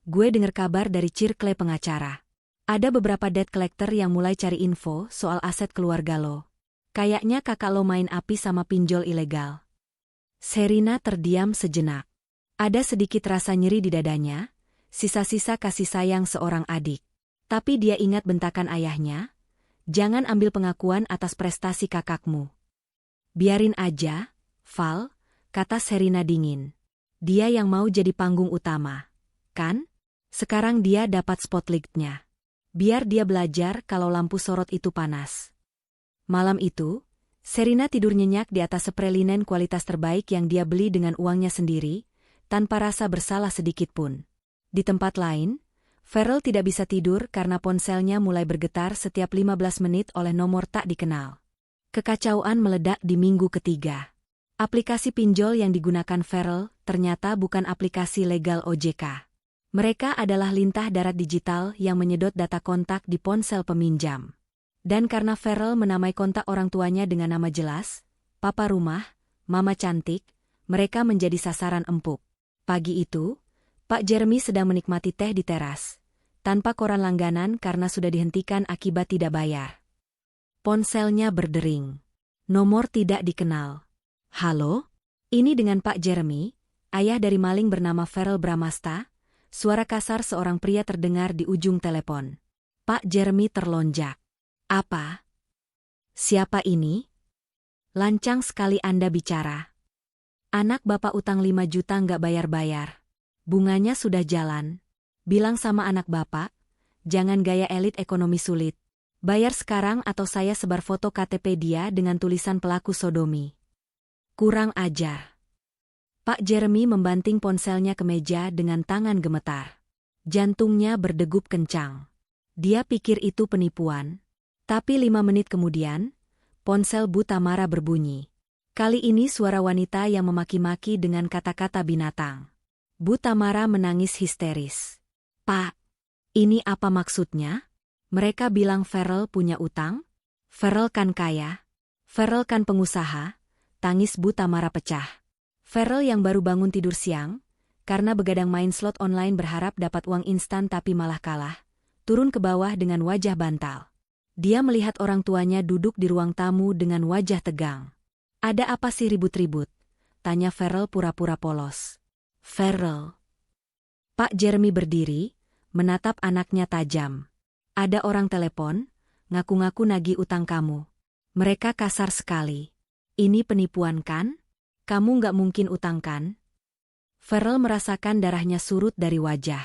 gue dengar kabar dari Circle pengacara. Ada beberapa debt collector yang mulai cari info soal aset keluarga lo. Kayaknya kakak lo main api sama pinjol ilegal. Serina terdiam sejenak. Ada sedikit rasa nyeri di dadanya, sisa-sisa kasih sayang seorang adik. Tapi dia ingat bentakan ayahnya, jangan ambil pengakuan atas prestasi kakakmu. Biarin aja, Val, kata Serina dingin. Dia yang mau jadi panggung utama, kan? Sekarang dia dapat spotlightnya. Biar dia belajar kalau lampu sorot itu panas. Malam itu, Serina tidur nyenyak di atas spray linen kualitas terbaik yang dia beli dengan uangnya sendiri, tanpa rasa bersalah sedikit pun. Di tempat lain, Farrell tidak bisa tidur karena ponselnya mulai bergetar setiap 15 menit oleh nomor tak dikenal. Kekacauan meledak di minggu ketiga. Aplikasi pinjol yang digunakan Farrell ternyata bukan aplikasi legal OJK. Mereka adalah lintah darat digital yang menyedot data kontak di ponsel peminjam. Dan karena Farrell menamai kontak orang tuanya dengan nama jelas, Papa Rumah, Mama Cantik, mereka menjadi sasaran empuk. Pagi itu, Pak Jeremy sedang menikmati teh di teras, tanpa koran langganan karena sudah dihentikan akibat tidak bayar. Ponselnya berdering. Nomor tidak dikenal. Halo? Ini dengan Pak Jeremy, ayah dari maling bernama Farrell Bramasta. Suara kasar seorang pria terdengar di ujung telepon. Pak Jeremy terlonjak. Apa? Siapa ini? Lancang sekali Anda bicara. Anak bapak utang 5 juta nggak bayar-bayar. Bunganya sudah jalan. Bilang sama anak bapak, jangan gaya elit ekonomi sulit. Bayar sekarang atau saya sebar foto KTP dia dengan tulisan pelaku sodomi. Kurang ajar. Pak Jeremy membanting ponselnya ke meja dengan tangan gemetar. Jantungnya berdegup kencang. Dia pikir itu penipuan. Tapi 5 menit kemudian, ponsel Bu Tamara berbunyi. Kali ini suara wanita yang memaki-maki dengan kata-kata binatang. Bu Tamara menangis histeris. Pak, ini apa maksudnya? Mereka bilang Farrell punya utang? Farrell kan kaya? Farrell kan pengusaha? Tangis Bu Tamara pecah. Farrell yang baru bangun tidur siang, karena begadang main slot online berharap dapat uang instan tapi malah kalah, turun ke bawah dengan wajah bantal. Dia melihat orang tuanya duduk di ruang tamu dengan wajah tegang. Ada apa sih ribut-ribut? Tanya Farrell pura-pura polos. Farrell. Pak Jeremy berdiri, menatap anaknya tajam. Ada orang telepon, ngaku-ngaku nagih utang kamu. Mereka kasar sekali. Ini penipuan kan? Kamu nggak mungkin utang kan? Farrell merasakan darahnya surut dari wajah.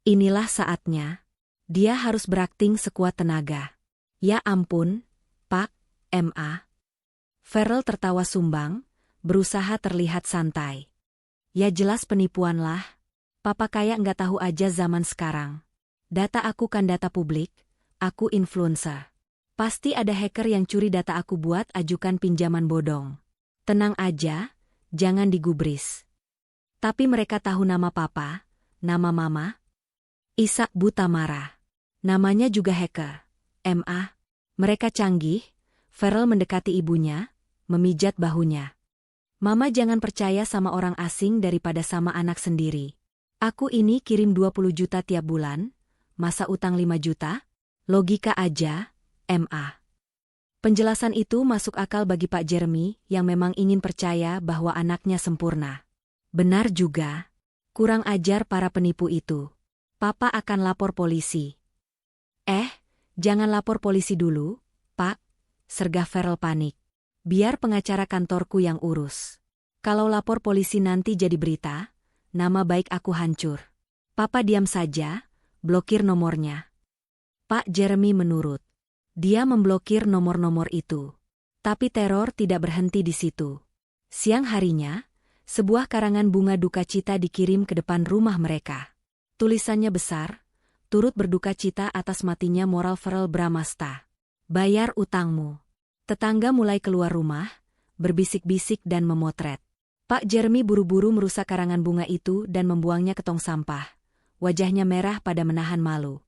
Inilah saatnya. Dia harus berakting sekuat tenaga. Ya ampun, Pak, MA. Farrell tertawa sumbang, berusaha terlihat santai. Ya jelas penipuan lah. Papa kayak nggak tahu aja zaman sekarang. Data aku kan data publik, aku influencer. Pasti ada hacker yang curi data aku buat ajukan pinjaman bodong. Tenang aja, jangan digubris. Tapi mereka tahu nama papa, nama mama. Ishak Bu Tamara. Namanya juga hacker. MA. Mereka canggih. Farrell mendekati ibunya, memijat bahunya. Mama jangan percaya sama orang asing daripada sama anak sendiri. Aku ini kirim 20 juta tiap bulan, masa utang 5 juta? Logika aja, MA. Penjelasan itu masuk akal bagi Pak Jeremy yang memang ingin percaya bahwa anaknya sempurna. Benar juga. Kurang ajar para penipu itu. Papa akan lapor polisi. Jangan lapor polisi dulu, Pak, sergah Farrell panik. Biar pengacara kantorku yang urus. Kalau lapor polisi nanti jadi berita, nama baik aku hancur. Papa diam saja, blokir nomornya. Pak Jeremy menurut. Dia memblokir nomor-nomor itu. Tapi teror tidak berhenti di situ. Siang harinya, sebuah karangan bunga duka cita dikirim ke depan rumah mereka. Tulisannya besar, turut berduka cita atas matinya moral Farrell Bramasta. Bayar utangmu. Tetangga mulai keluar rumah, berbisik-bisik dan memotret. Pak Jeremy buru-buru merusak karangan bunga itu dan membuangnya ke tong sampah. Wajahnya merah pada menahan malu.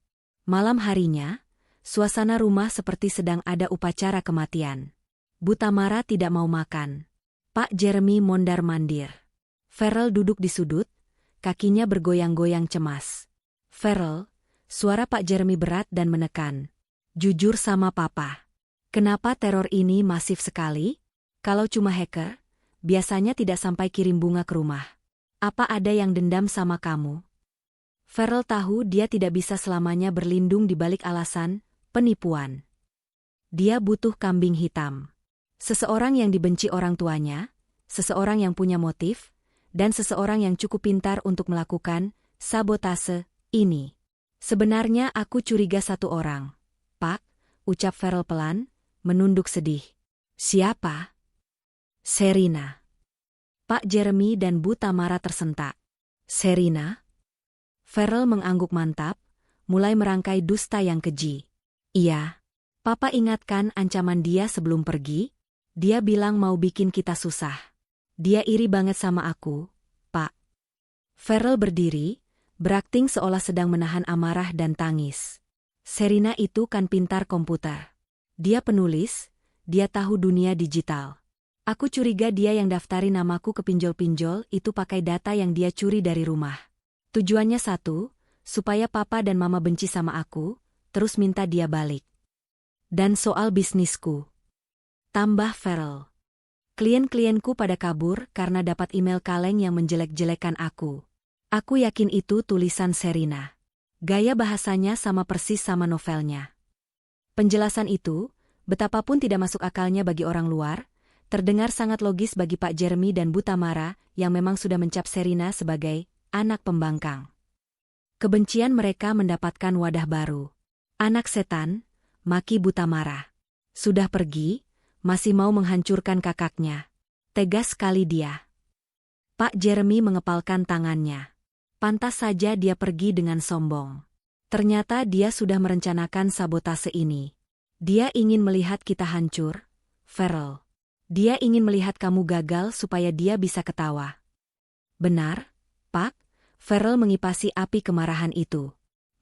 Malam harinya, suasana rumah seperti sedang ada upacara kematian. Bu Tamara tidak mau makan. Pak Jeremy mondar-mandir. Farrell duduk di sudut, kakinya bergoyang-goyang cemas. Farrell, suara Pak Jeremy berat dan menekan. Jujur sama Papa. Kenapa teror ini masif sekali? Kalau cuma hacker, biasanya tidak sampai kirim bunga ke rumah. Apa ada yang dendam sama kamu? Farrell tahu dia tidak bisa selamanya berlindung di balik alasan penipuan. Dia butuh kambing hitam. Seseorang yang dibenci orang tuanya, seseorang yang punya motif, dan seseorang yang cukup pintar untuk melakukan sabotase ini. Sebenarnya aku curiga satu orang. Pak, ucap Farrell pelan, menunduk sedih. Siapa? Serina. Pak Jeremy dan Bu Tamara tersentak. Serina? Farrell mengangguk mantap, mulai merangkai dusta yang keji. Iya. Papa ingatkan ancaman dia sebelum pergi. Dia bilang mau bikin kita susah. Dia iri banget sama aku, Pak. Farrell berdiri, berakting seolah sedang menahan amarah dan tangis. Serina itu kan pintar komputer. Dia penulis, dia tahu dunia digital. Aku curiga dia yang daftari namaku ke pinjol-pinjol itu pakai data yang dia curi dari rumah. Tujuannya satu, supaya Papa dan Mama benci sama aku, terus minta dia balik. Dan soal bisnisku. Tambah Farrell. Klien-klienku pada kabur karena dapat email kaleng yang menjelek-jelekan aku. Aku yakin itu tulisan Serina. Gaya bahasanya sama persis sama novelnya. Penjelasan itu, betapapun tidak masuk akalnya bagi orang luar, terdengar sangat logis bagi Pak Jeremy dan Bu Tamara yang memang sudah mencap Serina sebagai anak pembangkang. Kebencian mereka mendapatkan wadah baru. Anak setan, maki Bu Tamara. Sudah pergi, masih mau menghancurkan kakaknya. Tegas sekali dia. Pak Jeremy mengepalkan tangannya. Pantas saja dia pergi dengan sombong. Ternyata dia sudah merencanakan sabotase ini. Dia ingin melihat kita hancur, Farrell. Dia ingin melihat kamu gagal supaya dia bisa ketawa. Benar, Pak? Farrell mengipasi api kemarahan itu.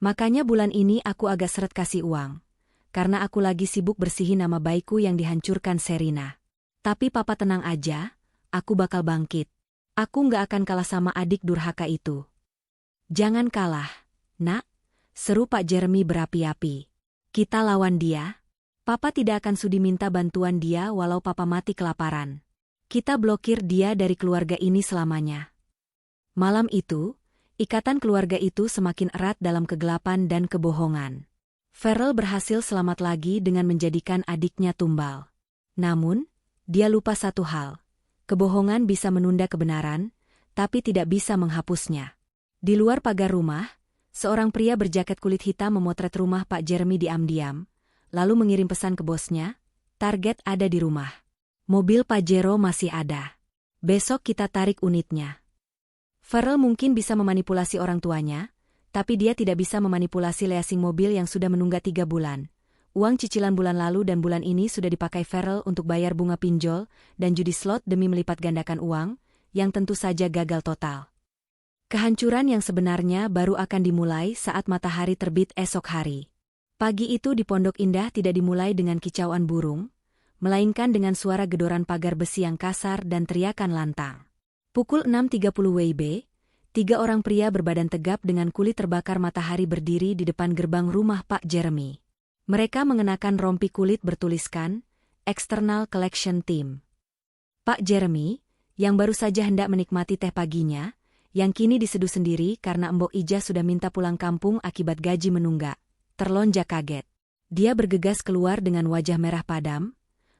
Makanya bulan ini aku agak seret kasih uang. Karena aku lagi sibuk bersihin nama baikku yang dihancurkan Sherina. Tapi papa tenang aja, aku bakal bangkit. Aku nggak akan kalah sama adik durhaka itu. Jangan kalah, nak, seru Pak Jeremy berapi-api. Kita lawan dia. Papa tidak akan sudi minta bantuan dia walau papa mati kelaparan. Kita blokir dia dari keluarga ini selamanya. Malam itu, ikatan keluarga itu semakin erat dalam kegelapan dan kebohongan. Farrell berhasil selamat lagi dengan menjadikan adiknya tumbal. Namun, dia lupa satu hal. Kebohongan bisa menunda kebenaran, tapi tidak bisa menghapusnya. Di luar pagar rumah, seorang pria berjaket kulit hitam memotret rumah Pak Jeremy diam-diam, lalu mengirim pesan ke bosnya, target ada di rumah. Mobil Pajero masih ada. Besok kita tarik unitnya. Farrell mungkin bisa memanipulasi orang tuanya, tapi dia tidak bisa memanipulasi leasing mobil yang sudah menunggak 3 bulan. Uang cicilan bulan lalu dan bulan ini sudah dipakai Farrell untuk bayar bunga pinjol dan judi slot demi melipat gandakan uang, yang tentu saja gagal total. Kehancuran yang sebenarnya baru akan dimulai saat matahari terbit esok hari. Pagi itu di Pondok Indah tidak dimulai dengan kicauan burung, melainkan dengan suara gedoran pagar besi yang kasar dan teriakan lantang. Pukul 6.30 WIB, 3 orang pria berbadan tegap dengan kulit terbakar matahari berdiri di depan gerbang rumah Pak Jeremy. Mereka mengenakan rompi kulit bertuliskan, External Collection Team. Pak Jeremy, yang baru saja hendak menikmati teh paginya, yang kini diseduh sendiri karena Mbok Ija sudah minta pulang kampung akibat gaji menunggak, terlonjak kaget. Dia bergegas keluar dengan wajah merah padam,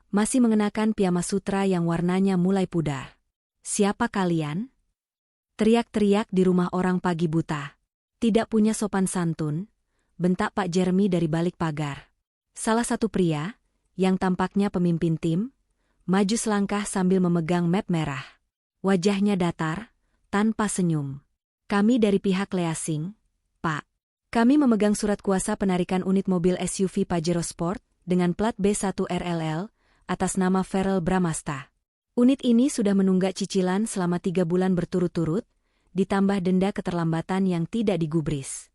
masih mengenakan piyama sutra yang warnanya mulai pudar. Siapa kalian? Teriak-teriak di rumah orang pagi buta. Tidak punya sopan santun, bentak Pak Jeremy dari balik pagar. Salah satu pria, yang tampaknya pemimpin tim, maju selangkah sambil memegang map merah. Wajahnya datar, tanpa senyum. Kami dari pihak leasing, Pak. Kami memegang surat kuasa penarikan unit mobil SUV Pajero Sport dengan plat B1RLL atas nama Farrell Bramasta. Unit ini sudah menunggak cicilan selama 3 bulan berturut-turut, ditambah denda keterlambatan yang tidak digubris.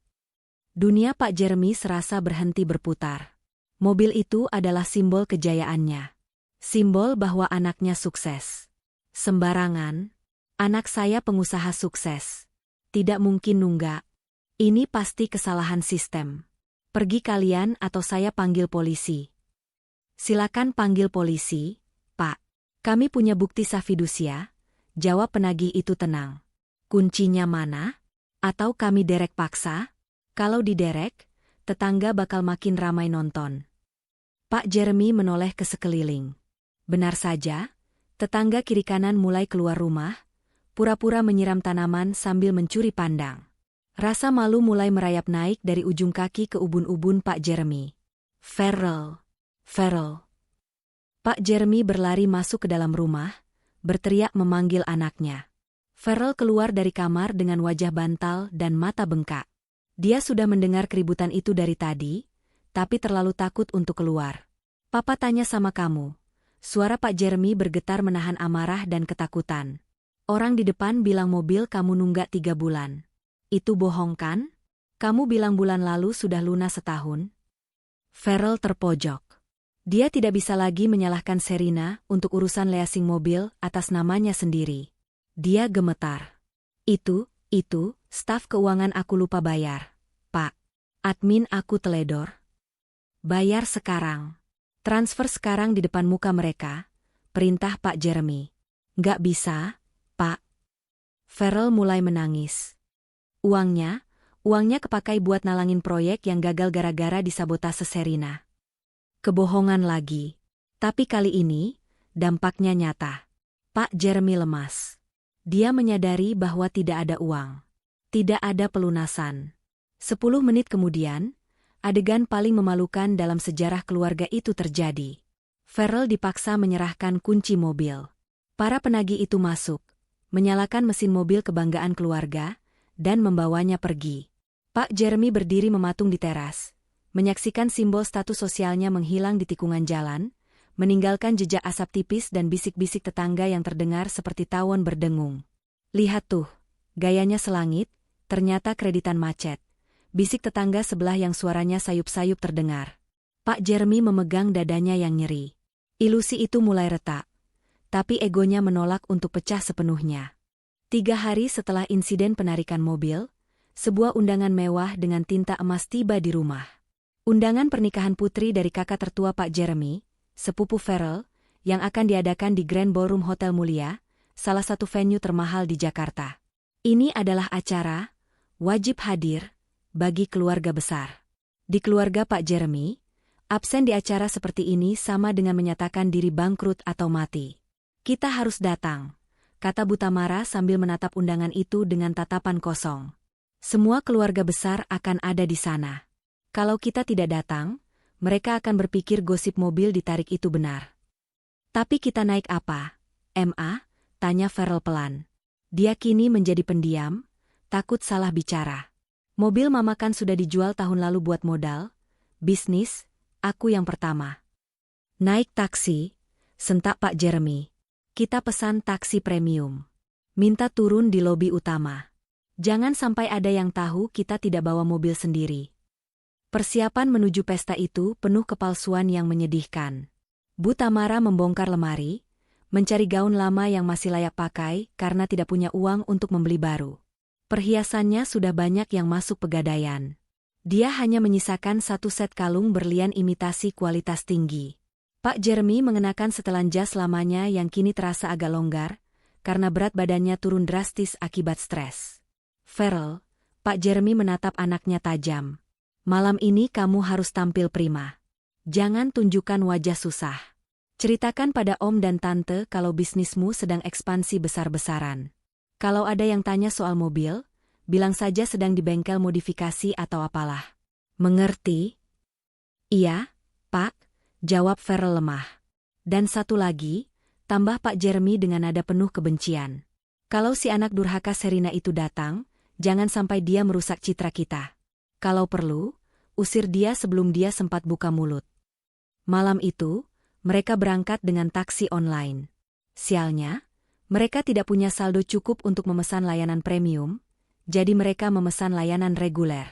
Dunia Pak Jeremy serasa berhenti berputar. Mobil itu adalah simbol kejayaannya. Simbol bahwa anaknya sukses. Sembarangan. Anak saya pengusaha sukses. Tidak mungkin nunggak. Ini pasti kesalahan sistem. Pergi kalian atau saya panggil polisi. Silakan panggil polisi, Pak. Kami punya bukti sah fidusia, jawab penagih itu tenang. Kuncinya mana? Atau kami derek paksa? Kalau diderek, tetangga bakal makin ramai nonton. Pak Jeremy menoleh ke sekeliling. Benar saja, tetangga kiri kanan mulai keluar rumah, pura-pura menyiram tanaman sambil mencuri pandang. Rasa malu mulai merayap naik dari ujung kaki ke ubun-ubun Pak Jeremy. Farrell. Farrell. Pak Jeremy berlari masuk ke dalam rumah, berteriak memanggil anaknya. Farrell keluar dari kamar dengan wajah bantal dan mata bengkak. Dia sudah mendengar keributan itu dari tadi, tapi terlalu takut untuk keluar. Papa tanya sama kamu. Suara Pak Jeremy bergetar menahan amarah dan ketakutan. Orang di depan bilang mobil kamu nunggak 3 bulan. Itu bohong kan? Kamu bilang bulan lalu sudah lunas setahun. Farrell terpojok. Dia tidak bisa lagi menyalahkan Sherina untuk urusan leasing mobil atas namanya sendiri. Dia gemetar. Itu, staf keuangan aku lupa bayar. Pak. Admin aku teledor. Bayar sekarang. Transfer sekarang di depan muka mereka. Perintah Pak Jeremy. Nggak bisa, Pak. Farrell mulai menangis. Uangnya kepakai buat nalangin proyek yang gagal gara-gara disabotase Sherina. Kebohongan lagi. Tapi kali ini, dampaknya nyata. Pak Jeremy lemas. Dia menyadari bahwa tidak ada uang. Tidak ada pelunasan. 10 menit kemudian, adegan paling memalukan dalam sejarah keluarga itu terjadi. Farrell dipaksa menyerahkan kunci mobil. Para penagih itu masuk, menyalakan mesin mobil kebanggaan keluarga, dan membawanya pergi. Pak Jeremy berdiri mematung di teras, menyaksikan simbol status sosialnya menghilang di tikungan jalan, meninggalkan jejak asap tipis dan bisik-bisik tetangga yang terdengar seperti tawon berdengung. Lihat tuh, gayanya selangit, ternyata kreditan macet. bisik tetangga sebelah yang suaranya sayup-sayup terdengar. Pak Jeremy memegang dadanya yang nyeri. Ilusi itu mulai retak, tapi egonya menolak untuk pecah sepenuhnya. 3 hari setelah insiden penarikan mobil, sebuah undangan mewah dengan tinta emas tiba di rumah. Undangan pernikahan putri dari kakak tertua Pak Jeremy, sepupu Farrell, yang akan diadakan di Grand Ballroom Hotel Mulia, salah satu venue termahal di Jakarta. Ini adalah acara wajib hadir bagi keluarga besar. Di keluarga Pak Jeremy, absen di acara seperti ini sama dengan menyatakan diri bangkrut atau mati. Kita harus datang, kata Bu Tamara sambil menatap undangan itu dengan tatapan kosong. Semua keluarga besar akan ada di sana. Kalau kita tidak datang, mereka akan berpikir gosip mobil ditarik itu benar. Tapi kita naik apa, Ma? Tanya Farrell pelan. Dia kini menjadi pendiam, takut salah bicara. Mobil mama kan sudah dijual tahun lalu buat modal, bisnis, aku yang pertama. Naik taksi, sentak Pak Jeremy. Kita pesan taksi premium. Minta turun di lobi utama. Jangan sampai ada yang tahu kita tidak bawa mobil sendiri. Persiapan menuju pesta itu penuh kepalsuan yang menyedihkan. Bu Tamara membongkar lemari, mencari gaun lama yang masih layak pakai karena tidak punya uang untuk membeli baru. Perhiasannya sudah banyak yang masuk pegadaian. Dia hanya menyisakan 1 set kalung berlian imitasi kualitas tinggi. Pak Jeremy mengenakan setelan jas lamanya yang kini terasa agak longgar, karena berat badannya turun drastis akibat stres. Farrell, Pak Jeremy menatap anaknya tajam. Malam ini kamu harus tampil prima. Jangan tunjukkan wajah susah. Ceritakan pada om dan tante kalau bisnismu sedang ekspansi besar-besaran. Kalau ada yang tanya soal mobil, bilang saja sedang di bengkel modifikasi atau apalah. Mengerti? Iya, Pak, jawab Farrell lemah. Dan satu lagi, tambah Pak Jeremy dengan nada penuh kebencian. Kalau si anak durhaka Sherina itu datang, jangan sampai dia merusak citra kita. Kalau perlu, usir dia sebelum dia sempat buka mulut. Malam itu, mereka berangkat dengan taksi online. Sialnya, mereka tidak punya saldo cukup untuk memesan layanan premium, jadi mereka memesan layanan reguler.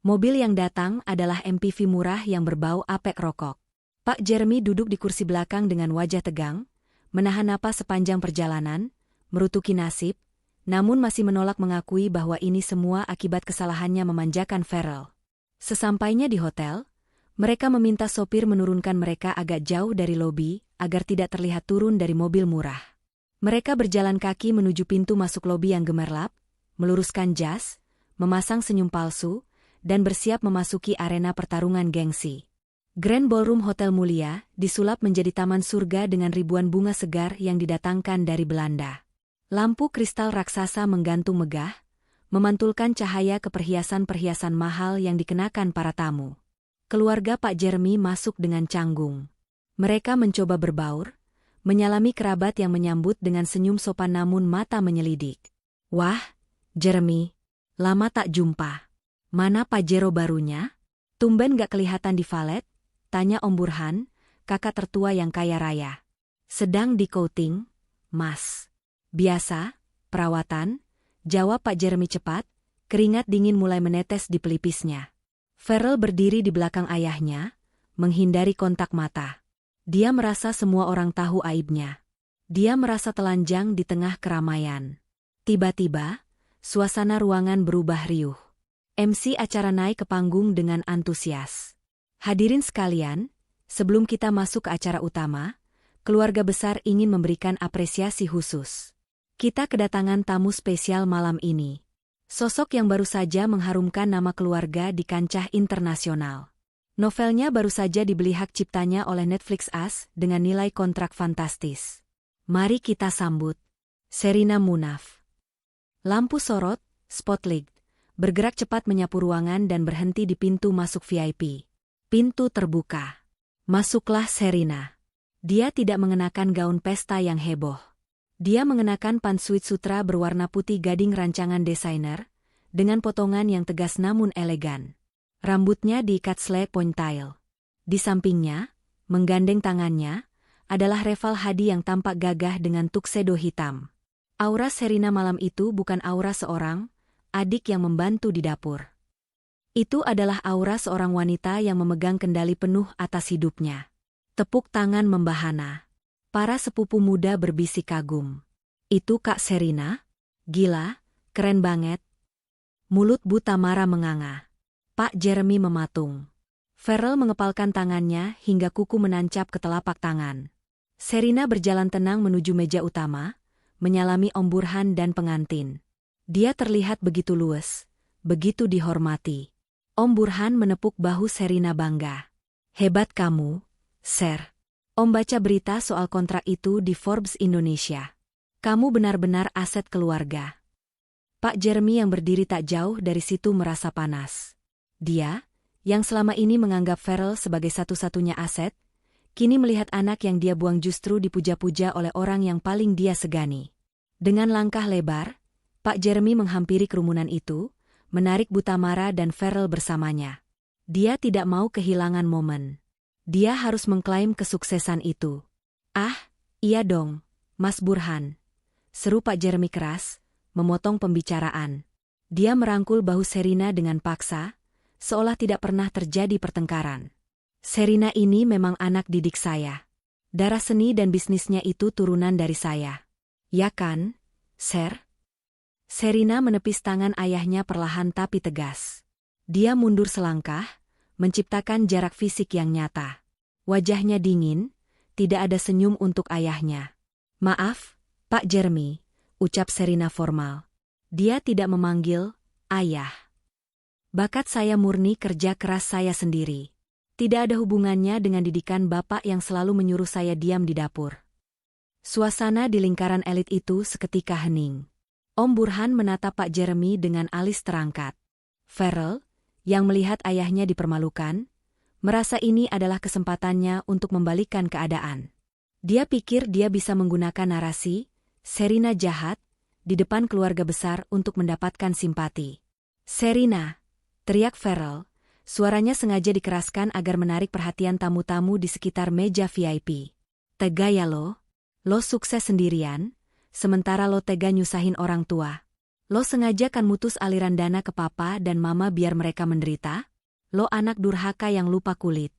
Mobil yang datang adalah MPV murah yang berbau apek rokok. Pak Jeremy duduk di kursi belakang dengan wajah tegang, menahan napas sepanjang perjalanan, merutuki nasib, namun masih menolak mengakui bahwa ini semua akibat kesalahannya memanjakan Farrell. Sesampainya di hotel, mereka meminta sopir menurunkan mereka agak jauh dari lobi, agar tidak terlihat turun dari mobil murah. Mereka berjalan kaki menuju pintu masuk lobi yang gemerlap, meluruskan jas, memasang senyum palsu, dan bersiap memasuki arena pertarungan gengsi. Grand Ballroom Hotel Mulia disulap menjadi taman surga dengan ribuan bunga segar yang didatangkan dari Belanda. Lampu kristal raksasa menggantung megah, memantulkan cahaya ke perhiasan-perhiasan mahal yang dikenakan para tamu. Keluarga Pak Jeremy masuk dengan canggung. Mereka mencoba berbaur, menyalami kerabat yang menyambut dengan senyum sopan namun mata menyelidik. Wah, Jeremy, lama tak jumpa. Mana Pajero barunya? Tumben gak kelihatan di valet? Tanya Om Burhan, kakak tertua yang kaya raya. Sedang di coating, Mas. Biasa, perawatan, jawab Pak Jeremy cepat, keringat dingin mulai menetes di pelipisnya. Farrell berdiri di belakang ayahnya, menghindari kontak mata. Dia merasa semua orang tahu aibnya. Dia merasa telanjang di tengah keramaian. Tiba-tiba, suasana ruangan berubah riuh. MC acara naik ke panggung dengan antusias. Hadirin sekalian, sebelum kita masuk ke acara utama, keluarga besar ingin memberikan apresiasi khusus. Kita kedatangan tamu spesial malam ini. Sosok yang baru saja mengharumkan nama keluarga di kancah internasional. Novelnya baru saja dibeli hak ciptanya oleh Netflix As dengan nilai kontrak fantastis. Mari kita sambut Sherina Munaf. Lampu sorot, spotlight, bergerak cepat menyapu ruangan dan berhenti di pintu masuk VIP. Pintu terbuka. Masuklah Sherina. Dia tidak mengenakan gaun pesta yang heboh. Dia mengenakan pantsuit sutra berwarna putih gading rancangan desainer, dengan potongan yang tegas namun elegan. Rambutnya diikat selai ponytail. Di sampingnya, menggandeng tangannya, adalah Reval Hadi yang tampak gagah dengan tuxedo hitam. Aura Sherina malam itu bukan aura seorang adik yang membantu di dapur. Itu adalah aura seorang wanita yang memegang kendali penuh atas hidupnya. Tepuk tangan membahana. Para sepupu muda berbisik kagum. Itu Kak Sherina? Gila, keren banget. Mulut Bu Tamara menganga. Pak Jeremy mematung. Farrell mengepalkan tangannya hingga kuku menancap ke telapak tangan. Sherina berjalan tenang menuju meja utama, menyalami Om Burhan dan pengantin. Dia terlihat begitu luwes, begitu dihormati. Om Burhan menepuk bahu Sherina bangga. Hebat kamu, Sher. Om baca berita soal kontrak itu di Forbes Indonesia. Kamu benar-benar aset keluarga. Pak Jeremy yang berdiri tak jauh dari situ merasa panas. Dia, yang selama ini menganggap Farrell sebagai satu-satunya aset, kini melihat anak yang dia buang justru dipuja-puja oleh orang yang paling dia segani. Dengan langkah lebar, Pak Jeremy menghampiri kerumunan itu, menarik Bu Tamara dan Farrell bersamanya. Dia tidak mau kehilangan momen. Dia harus mengklaim kesuksesan itu. Ah, iya dong, Mas Burhan. Seru Pak Jeremy keras, memotong pembicaraan. Dia merangkul bahu Sherina dengan paksa, seolah tidak pernah terjadi pertengkaran. Sherina ini memang anak didik saya. Darah seni dan bisnisnya itu turunan dari saya. Ya kan, Sher? Sherina menepis tangan ayahnya perlahan tapi tegas. Dia mundur selangkah, menciptakan jarak fisik yang nyata. Wajahnya dingin, tidak ada senyum untuk ayahnya. Maaf, Pak Jeremy, ucap Sherina formal. Dia tidak memanggil ayah. Bakat saya murni kerja keras saya sendiri. Tidak ada hubungannya dengan didikan bapak yang selalu menyuruh saya diam di dapur. Suasana di lingkaran elit itu seketika hening. Om Burhan menatap Pak Jeremy dengan alis terangkat. Farrell, yang melihat ayahnya dipermalukan, merasa ini adalah kesempatannya untuk membalikkan keadaan. Dia pikir dia bisa menggunakan narasi, Sherina jahat, di depan keluarga besar untuk mendapatkan simpati. Sherina, teriak Farrell, suaranya sengaja dikeraskan agar menarik perhatian tamu-tamu di sekitar meja VIP. Tega ya lo sukses sendirian, sementara lo tega nyusahin orang tua. Lo sengaja kan mutus aliran dana ke papa dan mama biar mereka menderita? Lo anak durhaka yang lupa kulit.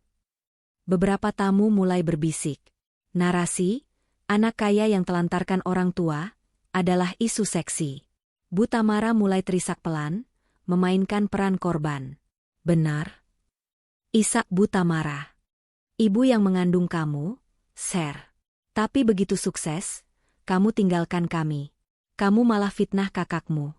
Beberapa tamu mulai berbisik. Narasi, anak kaya yang telantarkan orang tua, adalah isu seksi. Bu Tamara mulai terisak pelan, memainkan peran korban. Benar? Isak Bu Tamara. Ibu yang mengandung kamu, Sher. Tapi begitu sukses, kamu tinggalkan kami. Kamu malah fitnah kakakmu.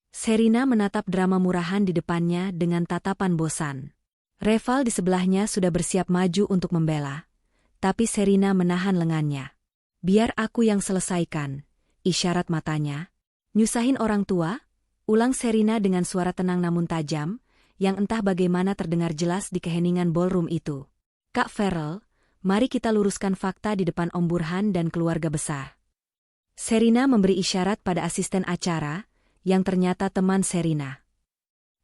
Sherina menatap drama murahan di depannya dengan tatapan bosan. Reval di sebelahnya sudah bersiap maju untuk membela. Tapi Sherina menahan lengannya. Biar aku yang selesaikan, isyarat matanya. Nyusahin orang tua? Ulang Sherina dengan suara tenang namun tajam, yang entah bagaimana terdengar jelas di keheningan ballroom itu. Kak Farrell, mari kita luruskan fakta di depan Om Burhan dan keluarga besar. Sherina memberi isyarat pada asisten acara, yang ternyata teman Sherina.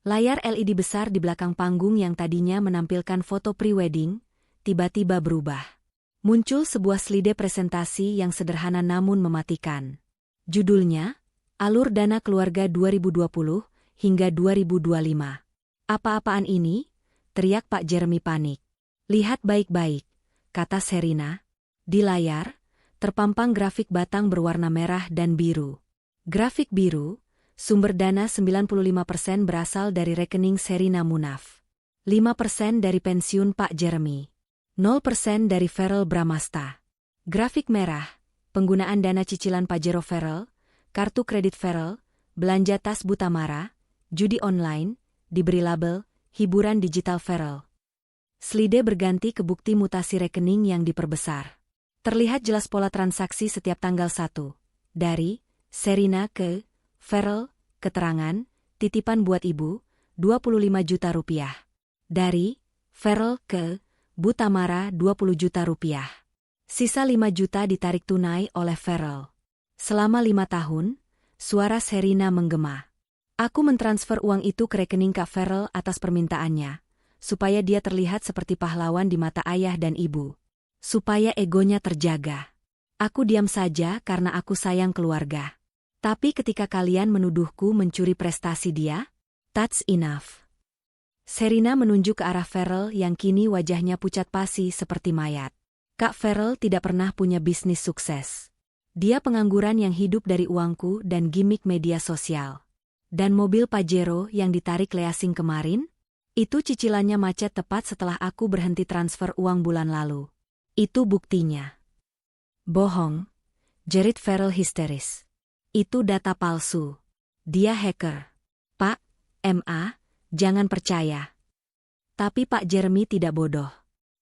Layar LED besar di belakang panggung yang tadinya menampilkan foto pre-wedding, tiba-tiba berubah. Muncul sebuah slide presentasi yang sederhana namun mematikan. Judulnya, Alur Dana Keluarga 2020 hingga 2025. Apa-apaan ini? Teriak Pak Jeremy panik. Lihat baik-baik, kata Sherina. Di layar, terpampang grafik batang berwarna merah dan biru. Grafik biru, sumber dana 95% berasal dari rekening Sherina Munaf. 5% dari pensiun Pak Jeremy. 0% dari Farrell Bramasta. Grafik merah, penggunaan dana cicilan Pajero Farrell, kartu kredit Farrell, belanja tas Bu Tamara, judi online, diberi label, hiburan digital Farrell. Slide berganti ke bukti mutasi rekening yang diperbesar. Terlihat jelas pola transaksi setiap tanggal 1. Dari Sherina ke Farrell, keterangan, titipan buat ibu, 25 juta rupiah. Dari Farrell ke Bu Tamara 20 juta rupiah. Sisa 5 juta ditarik tunai oleh Farrell. Selama 5 tahun, suara Sherina menggema. Aku mentransfer uang itu ke rekening Kak Farrell atas permintaannya, supaya dia terlihat seperti pahlawan di mata ayah dan ibu. Supaya egonya terjaga. Aku diam saja karena aku sayang keluarga. Tapi ketika kalian menuduhku mencuri prestasi dia, that's enough. Sherina menunjuk ke arah Farel yang kini wajahnya pucat pasi seperti mayat. Kak Farel tidak pernah punya bisnis sukses. Dia pengangguran yang hidup dari uangku dan gimmick media sosial. Dan mobil Pajero yang ditarik leasing kemarin? Itu cicilannya macet tepat setelah aku berhenti transfer uang bulan lalu. Itu buktinya. Bohong, jerit Farel histeris. Itu data palsu. Dia hacker. Pak, MA, jangan percaya. Tapi Pak Jeremy tidak bodoh.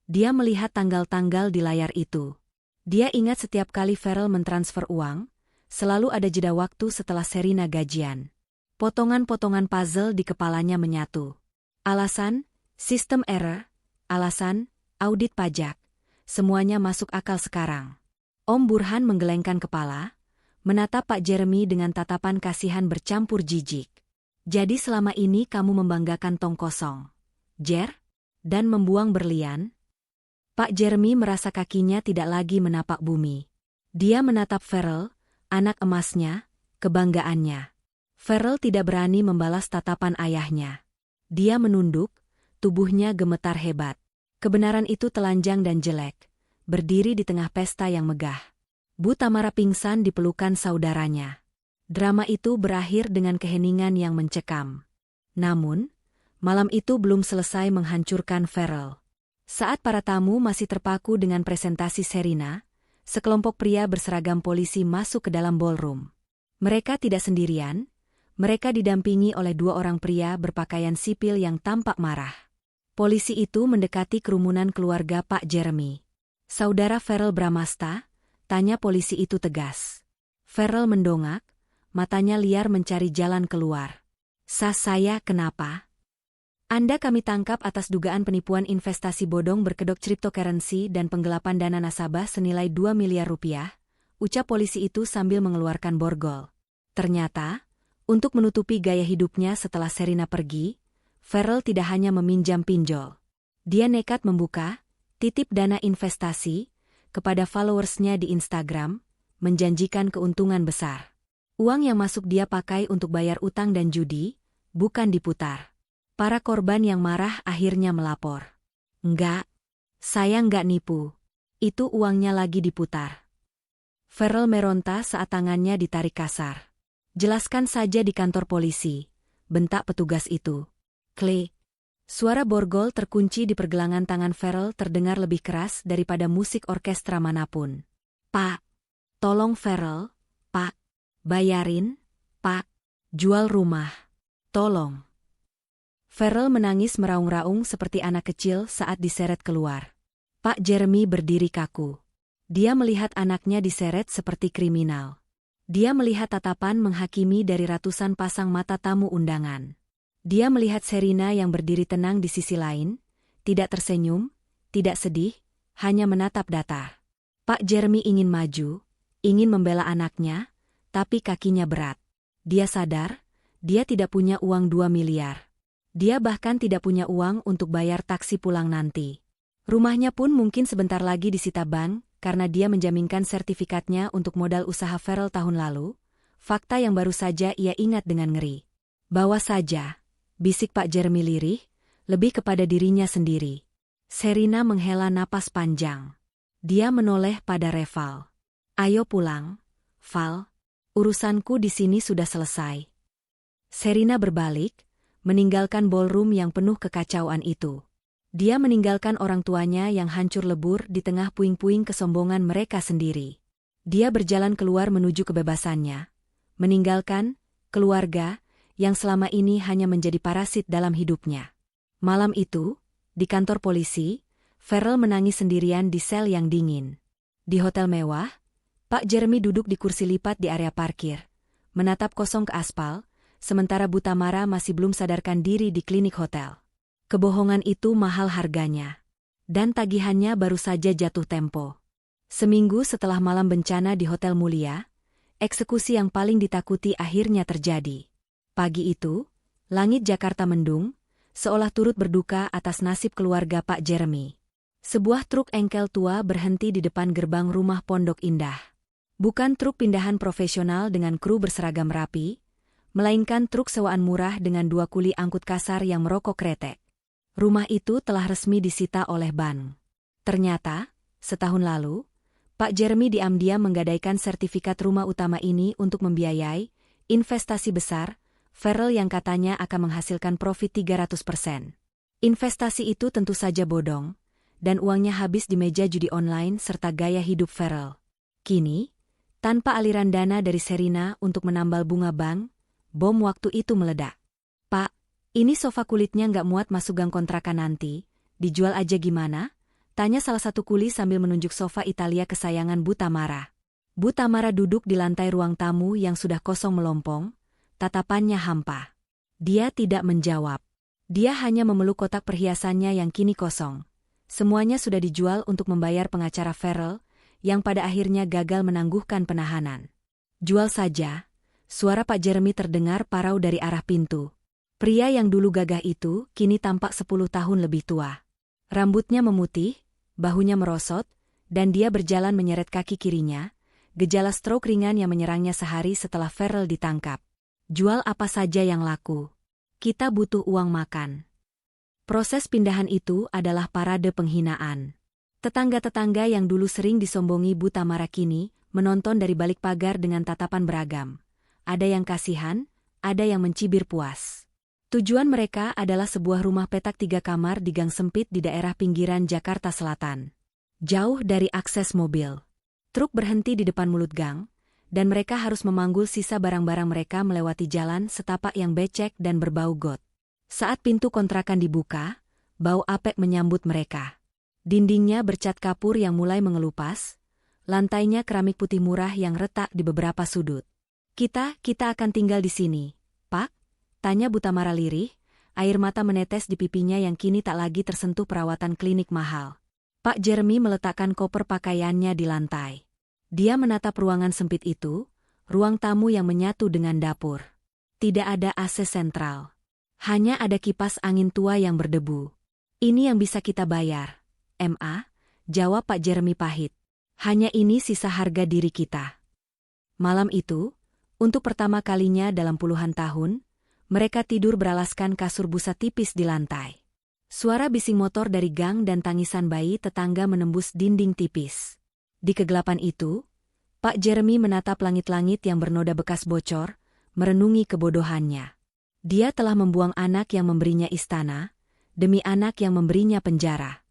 Dia melihat tanggal-tanggal di layar itu. Dia ingat setiap kali Farel mentransfer uang, selalu ada jeda waktu setelah Sherina gajian. Potongan-potongan puzzle di kepalanya menyatu. Alasan, sistem error. Alasan, audit pajak. Semuanya masuk akal sekarang. Om Burhan menggelengkan kepala, menatap Pak Jeremy dengan tatapan kasihan bercampur jijik. Jadi selama ini kamu membanggakan tong kosong, Jer? Dan membuang berlian? Pak Jeremy merasa kakinya tidak lagi menapak bumi. Dia menatap Farel, anak emasnya, kebanggaannya. Farel tidak berani membalas tatapan ayahnya. Dia menunduk, tubuhnya gemetar hebat. Kebenaran itu telanjang dan jelek, berdiri di tengah pesta yang megah. Bu Tamara pingsan di pelukan saudaranya. Drama itu berakhir dengan keheningan yang mencekam. Namun, malam itu belum selesai menghancurkan Farel. Saat para tamu masih terpaku dengan presentasi Sherina, sekelompok pria berseragam polisi masuk ke dalam ballroom. Mereka tidak sendirian, mereka didampingi oleh dua orang pria berpakaian sipil yang tampak marah. Polisi itu mendekati kerumunan keluarga Pak Jeremy. Saudara Farel Bramasta? Tanya polisi itu tegas. Farel mendongak, matanya liar mencari jalan keluar. Saya kenapa? Anda kami tangkap atas dugaan penipuan investasi bodong berkedok cryptocurrency dan penggelapan dana nasabah senilai 2 miliar rupiah, ucap polisi itu sambil mengeluarkan borgol. Ternyata, untuk menutupi gaya hidupnya setelah Sherina pergi, Farel tidak hanya meminjam pinjol. Dia nekat membuka, titip dana investasi, kepada followersnya di Instagram, menjanjikan keuntungan besar. Uang yang masuk dia pakai untuk bayar utang dan judi, bukan diputar. Para korban yang marah akhirnya melapor. Enggak, saya enggak nipu. Itu uangnya lagi diputar. Farel meronta saat tangannya ditarik kasar. Jelaskan saja di kantor polisi, bentak petugas itu. Klik. Suara borgol terkunci di pergelangan tangan Farel terdengar lebih keras daripada musik orkestra manapun. Pak, tolong Farel, Pak. Bayarin, Pak. Jual rumah. Tolong. Farel menangis meraung-raung seperti anak kecil saat diseret keluar. Pak Jeremy berdiri kaku. Dia melihat anaknya diseret seperti kriminal. Dia melihat tatapan menghakimi dari ratusan pasang mata tamu undangan. Dia melihat Sherina yang berdiri tenang di sisi lain, tidak tersenyum, tidak sedih, hanya menatap datar. Pak Jeremy ingin maju, ingin membela anaknya, tapi kakinya berat. Dia sadar, dia tidak punya uang 2 miliar. Dia bahkan tidak punya uang untuk bayar taksi pulang nanti. Rumahnya pun mungkin sebentar lagi disita bank, karena dia menjaminkan sertifikatnya untuk modal usaha Farel tahun lalu, fakta yang baru saja ia ingat dengan ngeri. Bawa saja, bisik Pak Jeremy lirih, lebih kepada dirinya sendiri. Sherina menghela napas panjang. Dia menoleh pada Reval. Ayo pulang, Val. Urusanku di sini sudah selesai. Sherina berbalik, meninggalkan ballroom yang penuh kekacauan itu. Dia meninggalkan orang tuanya yang hancur lebur di tengah puing-puing kesombongan mereka sendiri. Dia berjalan keluar menuju kebebasannya, meninggalkan keluarga yang selama ini hanya menjadi parasit dalam hidupnya. Malam itu, di kantor polisi, Farel menangis sendirian di sel yang dingin. Di hotel mewah, Pak Jeremy duduk di kursi lipat di area parkir, menatap kosong ke aspal, sementara Bu Tamara masih belum sadarkan diri di klinik hotel. Kebohongan itu mahal harganya. Dan tagihannya baru saja jatuh tempo. Seminggu setelah malam bencana di Hotel Mulia, eksekusi yang paling ditakuti akhirnya terjadi. Pagi itu, langit Jakarta mendung, seolah turut berduka atas nasib keluarga Pak Jeremy. Sebuah truk engkel tua berhenti di depan gerbang rumah Pondok Indah. Bukan truk pindahan profesional dengan kru berseragam rapi, melainkan truk sewaan murah dengan 2 kuli angkut kasar yang merokok kretek. Rumah itu telah resmi disita oleh bank. Ternyata, setahun lalu, Pak Jeremy diam-diam menggadaikan sertifikat rumah utama ini untuk membiayai investasi besar, Farrell yang katanya akan menghasilkan profit 300%. Investasi itu tentu saja bodong, dan uangnya habis di meja judi online serta gaya hidup Farrell. Kini, tanpa aliran dana dari Sherina untuk menambal bunga bank, bom waktu itu meledak. "Pak, ini sofa kulitnya nggak muat masuk gang kontrakan nanti, dijual aja gimana?" tanya salah satu kuli sambil menunjuk sofa Italia kesayangan Bu Tamara. Bu Tamara duduk di lantai ruang tamu yang sudah kosong melompong, tatapannya hampa. Dia tidak menjawab. Dia hanya memeluk kotak perhiasannya yang kini kosong. Semuanya sudah dijual untuk membayar pengacara Farrell, yang pada akhirnya gagal menangguhkan penahanan. "Jual saja," suara Pak Jeremy terdengar parau dari arah pintu. Pria yang dulu gagah itu kini tampak 10 tahun lebih tua. Rambutnya memutih, bahunya merosot, dan dia berjalan menyeret kaki kirinya, gejala stroke ringan yang menyerangnya sehari setelah Farrell ditangkap. "Jual apa saja yang laku. Kita butuh uang makan." Proses pindahan itu adalah parade penghinaan. Tetangga-tetangga yang dulu sering disombongi Bu Tamara kini menonton dari balik pagar dengan tatapan beragam. Ada yang kasihan, ada yang mencibir puas. Tujuan mereka adalah sebuah rumah petak 3 kamar di gang sempit di daerah pinggiran Jakarta Selatan. Jauh dari akses mobil. Truk berhenti di depan mulut gang, dan mereka harus memanggul sisa barang-barang mereka melewati jalan setapak yang becek dan berbau got. Saat pintu kontrakan dibuka, bau apek menyambut mereka. Dindingnya bercat kapur yang mulai mengelupas, lantainya keramik putih murah yang retak di beberapa sudut. Kita akan tinggal di sini, Pak?" tanya Bu Tamara lirih, air mata menetes di pipinya yang kini tak lagi tersentuh perawatan klinik mahal. Pak Jeremy meletakkan koper pakaiannya di lantai. Dia menatap ruangan sempit itu, ruang tamu yang menyatu dengan dapur. Tidak ada AC sentral. Hanya ada kipas angin tua yang berdebu. "Ini yang bisa kita bayar, Ma," jawab Pak Jeremy pahit. "Hanya ini sisa harga diri kita." Malam itu, untuk pertama kalinya dalam puluhan tahun, mereka tidur beralaskan kasur busa tipis di lantai. Suara bising motor dari gang dan tangisan bayi tetangga menembus dinding tipis. Di kegelapan itu, Pak Jeremy menatap langit-langit yang bernoda bekas bocor, merenungi kebodohannya. Dia telah membuang anak yang memberinya istana, demi anak yang memberinya penjara.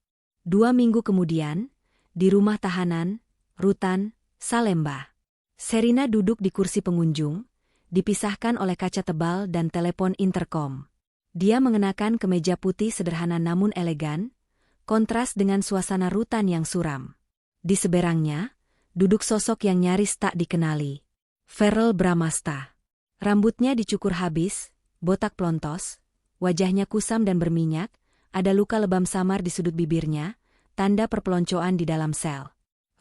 2 minggu kemudian, di rumah tahanan, Rutan, Salemba. Sherina duduk di kursi pengunjung, dipisahkan oleh kaca tebal dan telepon interkom. Dia mengenakan kemeja putih sederhana namun elegan, kontras dengan suasana rutan yang suram. Di seberangnya, duduk sosok yang nyaris tak dikenali. Farrell Bramasta. Rambutnya dicukur habis, botak plontos, wajahnya kusam dan berminyak, ada luka lebam samar di sudut bibirnya, tanda perpeloncoan di dalam sel.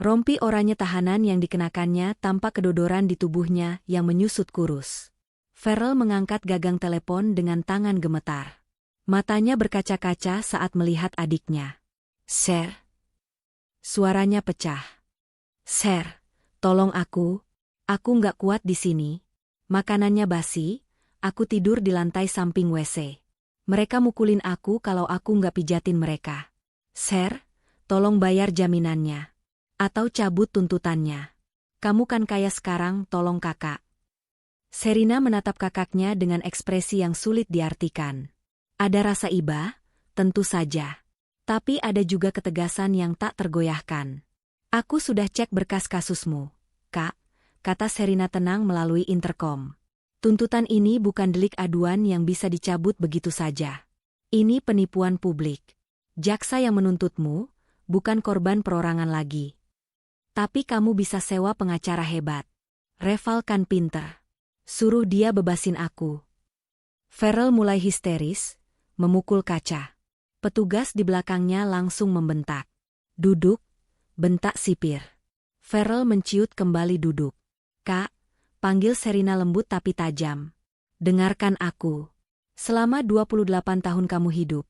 Rompi oranye tahanan yang dikenakannya tampak kedodoran di tubuhnya yang menyusut kurus. Farrell mengangkat gagang telepon dengan tangan gemetar. Matanya berkaca-kaca saat melihat adiknya. "Sir." Suaranya pecah. "Sir, tolong aku nggak kuat di sini. Makanannya basi, aku tidur di lantai samping WC. Mereka mukulin aku kalau aku nggak pijatin mereka. Sir, tolong bayar jaminannya. Atau cabut tuntutannya. Kamu kan kaya sekarang, tolong kakak." Sherina menatap kakaknya dengan ekspresi yang sulit diartikan. Ada rasa iba, tentu saja. Tapi ada juga ketegasan yang tak tergoyahkan. "Aku sudah cek berkas kasusmu, Kak," kata Sherina tenang melalui interkom. "Tuntutan ini bukan delik aduan yang bisa dicabut begitu saja. Ini penipuan publik. Jaksa yang menuntutmu, bukan korban perorangan lagi. Tapi kamu bisa sewa pengacara hebat. Reval kan pinter. Suruh dia bebasin aku." Farrell mulai histeris, memukul kaca. Petugas di belakangnya langsung membentak. "Duduk," bentak sipir. Farrell menciut kembali duduk. "Kak," panggil Sherina lembut tapi tajam. "Dengarkan aku. Selama 28 tahun kamu hidup,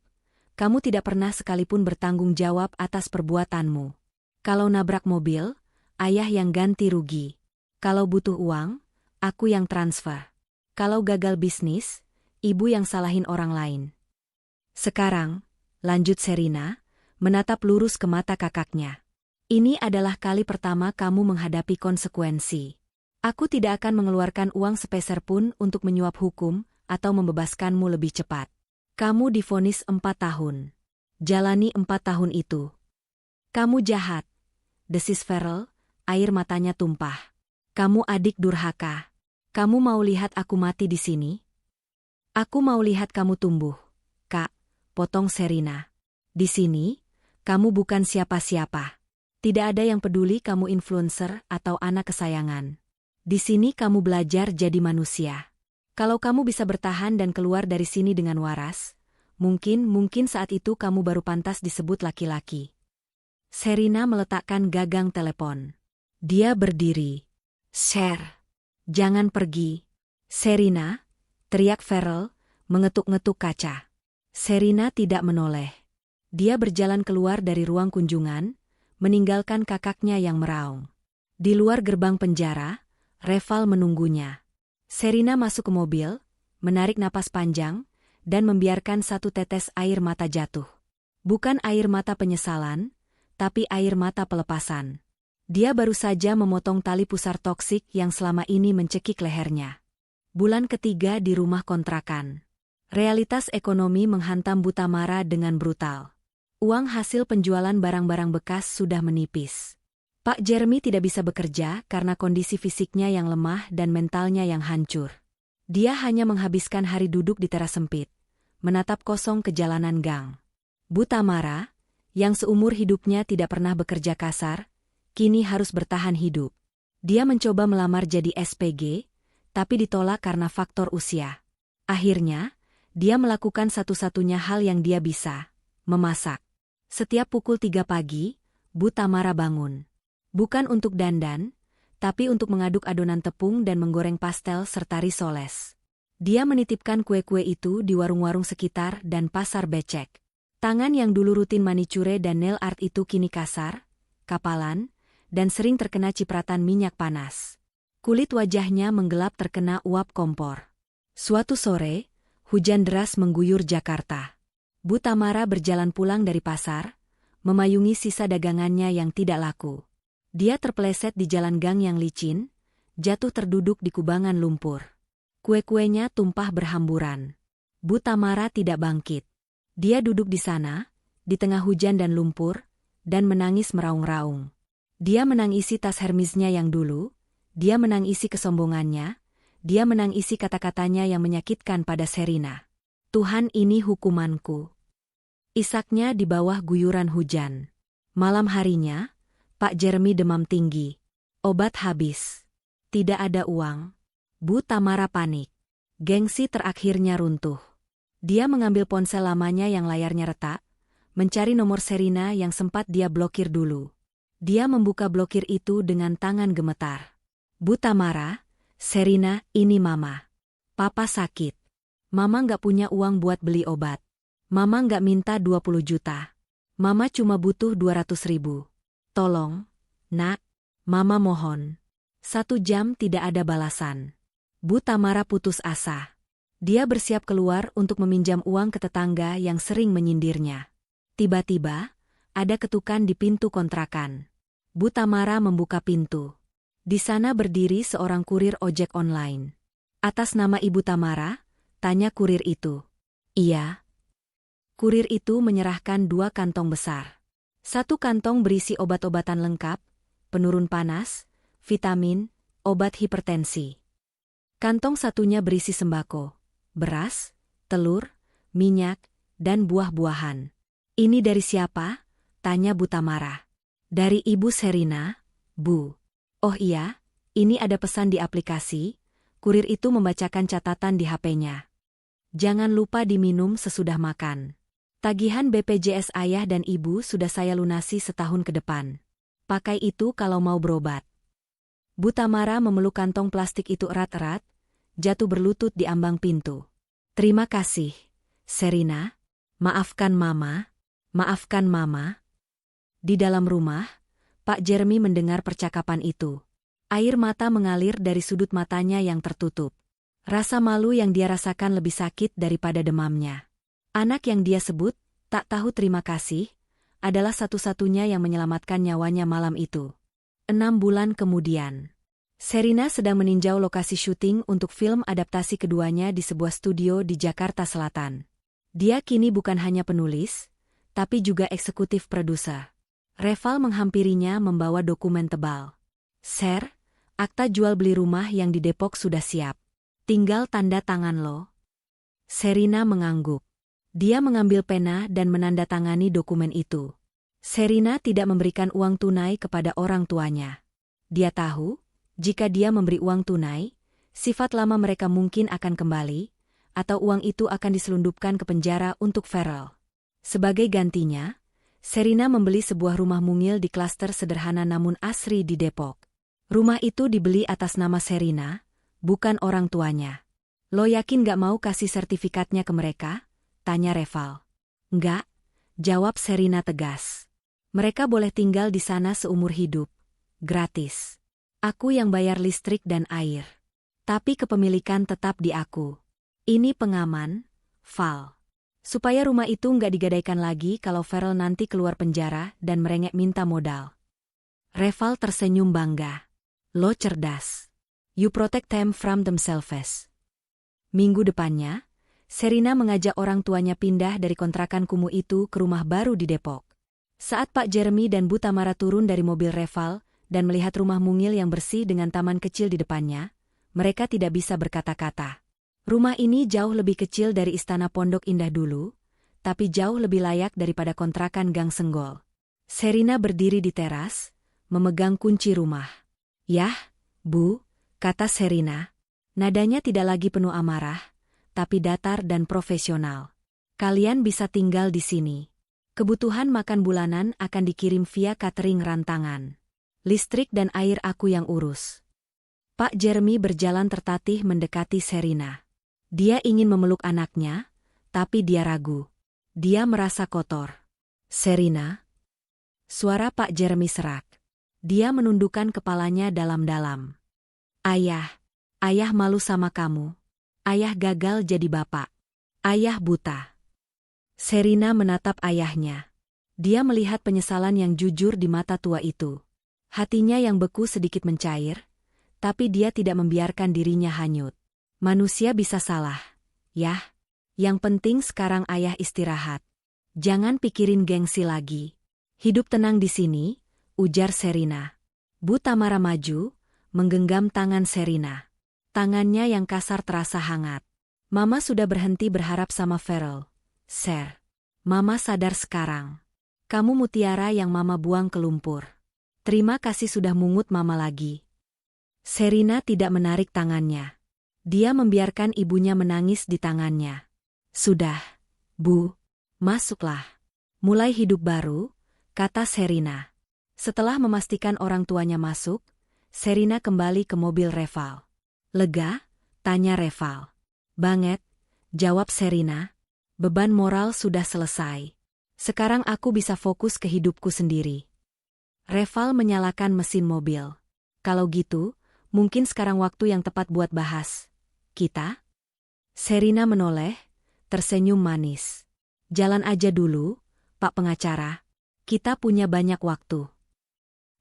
kamu tidak pernah sekalipun bertanggung jawab atas perbuatanmu. Kalau nabrak mobil, ayah yang ganti rugi. Kalau butuh uang, aku yang transfer. Kalau gagal bisnis, ibu yang salahin orang lain. Sekarang, lanjut Sherina, menatap lurus ke mata kakaknya. Ini adalah kali pertama kamu menghadapi konsekuensi. Aku tidak akan mengeluarkan uang sepeser pun untuk menyuap hukum atau membebaskanmu lebih cepat. Kamu divonis 4 tahun. Jalani 4 tahun itu. Kamu jahat, desis Farrell, air matanya tumpah. Kamu adik durhaka. Kamu mau lihat aku mati di sini? Aku mau lihat kamu tumbuh, Kak, potong Sherina. Di sini, kamu bukan siapa-siapa. Tidak ada yang peduli kamu influencer atau anak kesayangan. Di sini kamu belajar jadi manusia. Kalau kamu bisa bertahan dan keluar dari sini dengan waras, mungkin saat itu kamu baru pantas disebut laki-laki. Sherina meletakkan gagang telepon. Dia berdiri. Sher, jangan pergi. Sherina, teriak Farrell, mengetuk-ngetuk kaca. Sherina tidak menoleh. Dia berjalan keluar dari ruang kunjungan, meninggalkan kakaknya yang meraung. Di luar gerbang penjara, Reval menunggunya. Sherina masuk ke mobil, menarik napas panjang, dan membiarkan satu tetes air mata jatuh. Bukan air mata penyesalan, tapi air mata pelepasan. Dia baru saja memotong tali pusar toksik yang selama ini mencekik lehernya. Bulan ketiga di rumah kontrakan. Realitas ekonomi menghantam Butamara dengan brutal. Uang hasil penjualan barang-barang bekas sudah menipis. Pak Jeremy tidak bisa bekerja karena kondisi fisiknya yang lemah dan mentalnya yang hancur. Dia hanya menghabiskan hari duduk di teras sempit, menatap kosong ke jalanan gang. Butamara, yang seumur hidupnya tidak pernah bekerja kasar, kini harus bertahan hidup. Dia mencoba melamar jadi SPG, tapi ditolak karena faktor usia. Akhirnya, dia melakukan satu-satunya hal yang dia bisa, memasak. Setiap pukul 3 pagi, Butamara bangun. Bukan untuk dandan, tapi untuk mengaduk adonan tepung dan menggoreng pastel serta risoles. Dia menitipkan kue-kue itu di warung-warung sekitar dan pasar becek. Tangan yang dulu rutin manicure dan nail art itu kini kasar, kapalan, dan sering terkena cipratan minyak panas. Kulit wajahnya menggelap terkena uap kompor. Suatu sore, hujan deras mengguyur Jakarta. Butamara berjalan pulang dari pasar, memayungi sisa dagangannya yang tidak laku. Dia terpeleset di jalan gang yang licin, jatuh terduduk di kubangan lumpur. Kue-kuenya tumpah berhamburan. Butamara tidak bangkit. Dia duduk di sana, di tengah hujan dan lumpur, dan menangis meraung-raung. Dia menangisi tas Hermesnya yang dulu, dia menangisi kesombongannya, dia menangisi kata-katanya yang menyakitkan pada Sherina. Tuhan, ini hukumanku. Isaknya di bawah guyuran hujan. Malam harinya, Pak Jeremy demam tinggi. Obat habis. Tidak ada uang. Butamara panik. Gengsi terakhirnya runtuh. Dia mengambil ponsel lamanya yang layarnya retak, mencari nomor Sherina yang sempat dia blokir dulu. Dia membuka blokir itu dengan tangan gemetar. Butamara, Sherina, ini Mama. Papa sakit. Mama nggak punya uang buat beli obat. Mama nggak minta 20 juta. Mama cuma butuh 200 ribu. Tolong, Nak. Mama mohon. 1 jam tidak ada balasan. Butamara putus asa. Dia bersiap keluar untuk meminjam uang ke tetangga yang sering menyindirnya. Tiba-tiba, ada ketukan di pintu kontrakan. Butamara membuka pintu. Di sana berdiri seorang kurir ojek online. Atas nama Ibu Tamara, tanya kurir itu. Iya. Kurir itu menyerahkan 2 kantong besar. 1 kantong berisi obat-obatan lengkap, penurun panas, vitamin, obat hipertensi. Kantong satunya berisi sembako, beras, telur, minyak, dan buah-buahan. Ini dari siapa? Tanya Butamara. Dari Ibu Sherina, Bu. Oh iya, ini ada pesan di aplikasi. Kurir itu membacakan catatan di HP-nya. Jangan lupa diminum sesudah makan. Tagihan BPJS ayah dan ibu sudah saya lunasi setahun ke depan. Pakai itu kalau mau berobat. Butamara memeluk kantong plastik itu erat-erat, jatuh berlutut di ambang pintu. Terima kasih, Sherina. Maafkan Mama. Maafkan Mama. Di dalam rumah, Pak Jeremy mendengar percakapan itu. Air mata mengalir dari sudut matanya yang tertutup. Rasa malu yang dia rasakan lebih sakit daripada demamnya. Anak yang dia sebut, Tak tahu terima kasih, adalah satu-satunya yang menyelamatkan nyawanya malam itu. 6 bulan kemudian, Sherina sedang meninjau lokasi syuting untuk film adaptasi keduanya di sebuah studio di Jakarta Selatan. Dia kini bukan hanya penulis, tapi juga eksekutif produser. Reval menghampirinya membawa dokumen tebal. "Sher, akta jual beli rumah yang di Depok sudah siap. Tinggal tanda tangan lo." Sherina mengangguk. Dia mengambil pena dan menandatangani dokumen itu. Sherina tidak memberikan uang tunai kepada orang tuanya. Dia tahu, jika dia memberi uang tunai, sifat lama mereka mungkin akan kembali, atau uang itu akan diselundupkan ke penjara untuk Farrell. Sebagai gantinya, Sherina membeli sebuah rumah mungil di klaster sederhana namun asri di Depok. Rumah itu dibeli atas nama Sherina, bukan orang tuanya. "Lo yakin gak mau kasih sertifikatnya ke mereka?" tanya Reval. "Enggak," jawab Sherina tegas. "Mereka boleh tinggal di sana seumur hidup. Gratis. Aku yang bayar listrik dan air. Tapi kepemilikan tetap di aku. Ini pengaman, Val. Supaya rumah itu nggak digadaikan lagi kalau Farrell nanti keluar penjara dan merengek minta modal." Reval tersenyum bangga. "Lo cerdas. You protect them from themselves." Minggu depannya, Sherina mengajak orang tuanya pindah dari kontrakan kumuh itu ke rumah baru di Depok. Saat Pak Jeremy dan Bu Tamara turun dari mobil Reval dan melihat rumah mungil yang bersih dengan taman kecil di depannya, mereka tidak bisa berkata-kata. Rumah ini jauh lebih kecil dari istana Pondok Indah dulu, tapi jauh lebih layak daripada kontrakan Gang Senggol. Sherina berdiri di teras, memegang kunci rumah. "Yah, Bu," kata Sherina. Nadanya tidak lagi penuh amarah, tapi datar dan profesional. "Kalian bisa tinggal di sini. Kebutuhan makan bulanan akan dikirim via catering rantangan. Listrik dan air aku yang urus." Pak Jeremy berjalan tertatih mendekati Sherina. Dia ingin memeluk anaknya, tapi dia ragu. Dia merasa kotor. "Sherina?" Suara Pak Jeremy serak. Dia menundukkan kepalanya dalam-dalam. Ayah malu sama kamu. Ayah gagal jadi bapak. Ayah buta." Sherina menatap ayahnya. Dia melihat penyesalan yang jujur di mata tua itu. Hatinya yang beku sedikit mencair, tapi dia tidak membiarkan dirinya hanyut. "Manusia bisa salah, Yah. Yang penting sekarang ayah istirahat. Jangan pikirin gengsi lagi. Hidup tenang di sini," ujar Sherina. Bu Tamara maju, menggenggam tangan Sherina. Tangannya yang kasar terasa hangat. "Mama sudah berhenti berharap sama Farrell, Sher. Mama sadar sekarang. Kamu mutiara yang Mama buang ke lumpur. Terima kasih sudah mungut Mama lagi." Sherina tidak menarik tangannya. Dia membiarkan ibunya menangis di tangannya. "Sudah, Bu. Masuklah. Mulai hidup baru," kata Sherina. Setelah memastikan orang tuanya masuk, Sherina kembali ke mobil Reval. "Lega?" tanya Reval. "Banget," jawab Sherina. "Beban moral sudah selesai. Sekarang aku bisa fokus ke hidupku sendiri." Reval menyalakan mesin mobil. "Kalau gitu, mungkin sekarang waktu yang tepat buat bahas kita?" Sherina menoleh, tersenyum manis. "Jalan aja dulu, Pak Pengacara. Kita punya banyak waktu."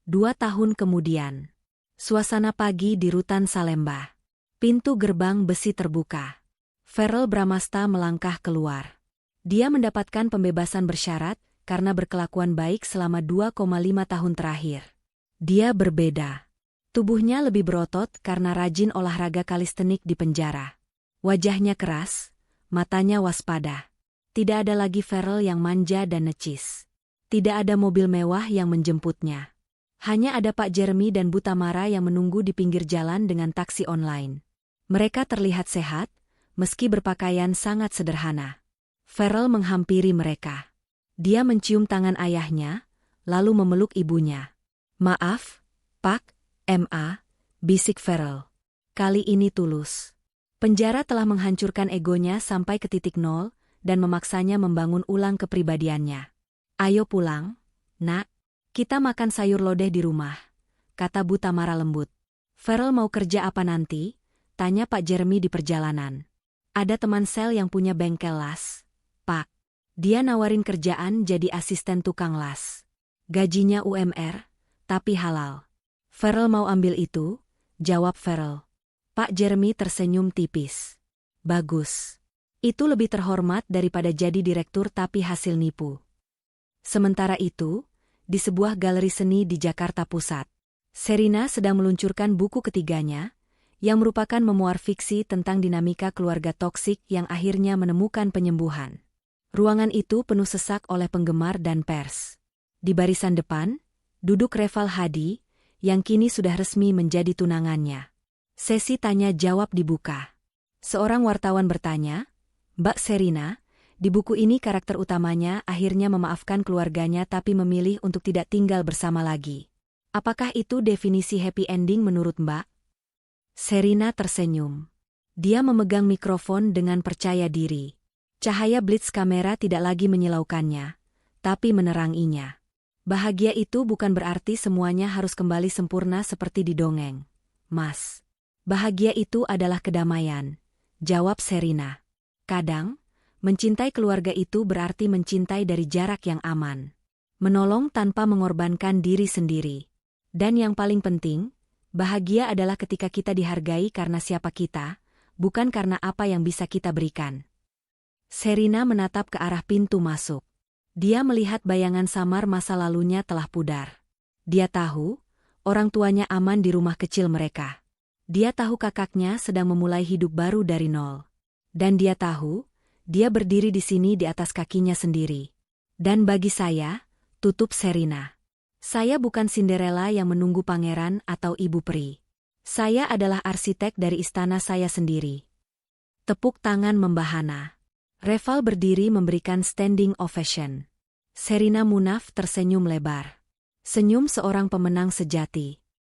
2 tahun kemudian. Suasana pagi di Rutan Salemba. Pintu gerbang besi terbuka. Farrell Bramasta melangkah keluar. Dia mendapatkan pembebasan bersyarat karena berkelakuan baik selama 2,5 tahun terakhir. Dia berbeda. Tubuhnya lebih berotot karena rajin olahraga kalistenik di penjara. Wajahnya keras, matanya waspada. Tidak ada lagi Farrell yang manja dan necis. Tidak ada mobil mewah yang menjemputnya. Hanya ada Pak Jeremy dan Bu Tamara yang menunggu di pinggir jalan dengan taksi online. Mereka terlihat sehat, meski berpakaian sangat sederhana. Farrell menghampiri mereka. Dia mencium tangan ayahnya, lalu memeluk ibunya. "Maaf, Pak, Ma," bisik Farrell. Kali ini tulus. Penjara telah menghancurkan egonya sampai ke titik nol dan memaksanya membangun ulang kepribadiannya. "Ayo pulang, Nak. Kita makan sayur lodeh di rumah," kata Bu Tamara lembut. "Farrell mau kerja apa nanti?" tanya Pak Jeremy di perjalanan. "Ada teman sel yang punya bengkel las, Pak. Dia nawarin kerjaan jadi asisten tukang las. Gajinya UMR, tapi halal. Farrell mau ambil itu, jawab Farrell. Pak Jeremy tersenyum tipis. Bagus. Itu lebih terhormat daripada jadi direktur tapi hasil nipu. Sementara itu, di sebuah galeri seni di Jakarta Pusat, Sherina sedang meluncurkan buku ketiganya, yang merupakan memuar fiksi tentang dinamika keluarga toksik yang akhirnya menemukan penyembuhan. Ruangan itu penuh sesak oleh penggemar dan pers. Di barisan depan, duduk Reval Hadi, yang kini sudah resmi menjadi tunangannya. Sesi tanya-jawab dibuka. Seorang wartawan bertanya, Mbak Sherina, di buku ini karakter utamanya akhirnya memaafkan keluarganya tapi memilih untuk tidak tinggal bersama lagi. Apakah itu definisi happy ending menurut Mbak? Sherina tersenyum. Dia memegang mikrofon dengan percaya diri. Cahaya blitz kamera tidak lagi menyilaukannya, tapi meneranginya. Bahagia itu bukan berarti semuanya harus kembali sempurna seperti di dongeng. Mas. Bahagia itu adalah kedamaian, jawab Sherina. Kadang, mencintai keluarga itu berarti mencintai dari jarak yang aman. Menolong tanpa mengorbankan diri sendiri. Dan yang paling penting, bahagia adalah ketika kita dihargai karena siapa kita, bukan karena apa yang bisa kita berikan. Sherina menatap ke arah pintu masuk. Dia melihat bayangan samar masa lalunya telah pudar. Dia tahu, orang tuanya aman di rumah kecil mereka. Dia tahu kakaknya sedang memulai hidup baru dari nol. Dan dia tahu, dia berdiri di sini di atas kakinya sendiri. Dan bagi saya, tutup Sherina. Saya bukan Cinderella yang menunggu pangeran atau ibu peri. Saya adalah arsitek dari istana saya sendiri. Tepuk tangan membahana. Reval berdiri memberikan standing ovation. Sherina Munaf tersenyum lebar. Senyum seorang pemenang sejati.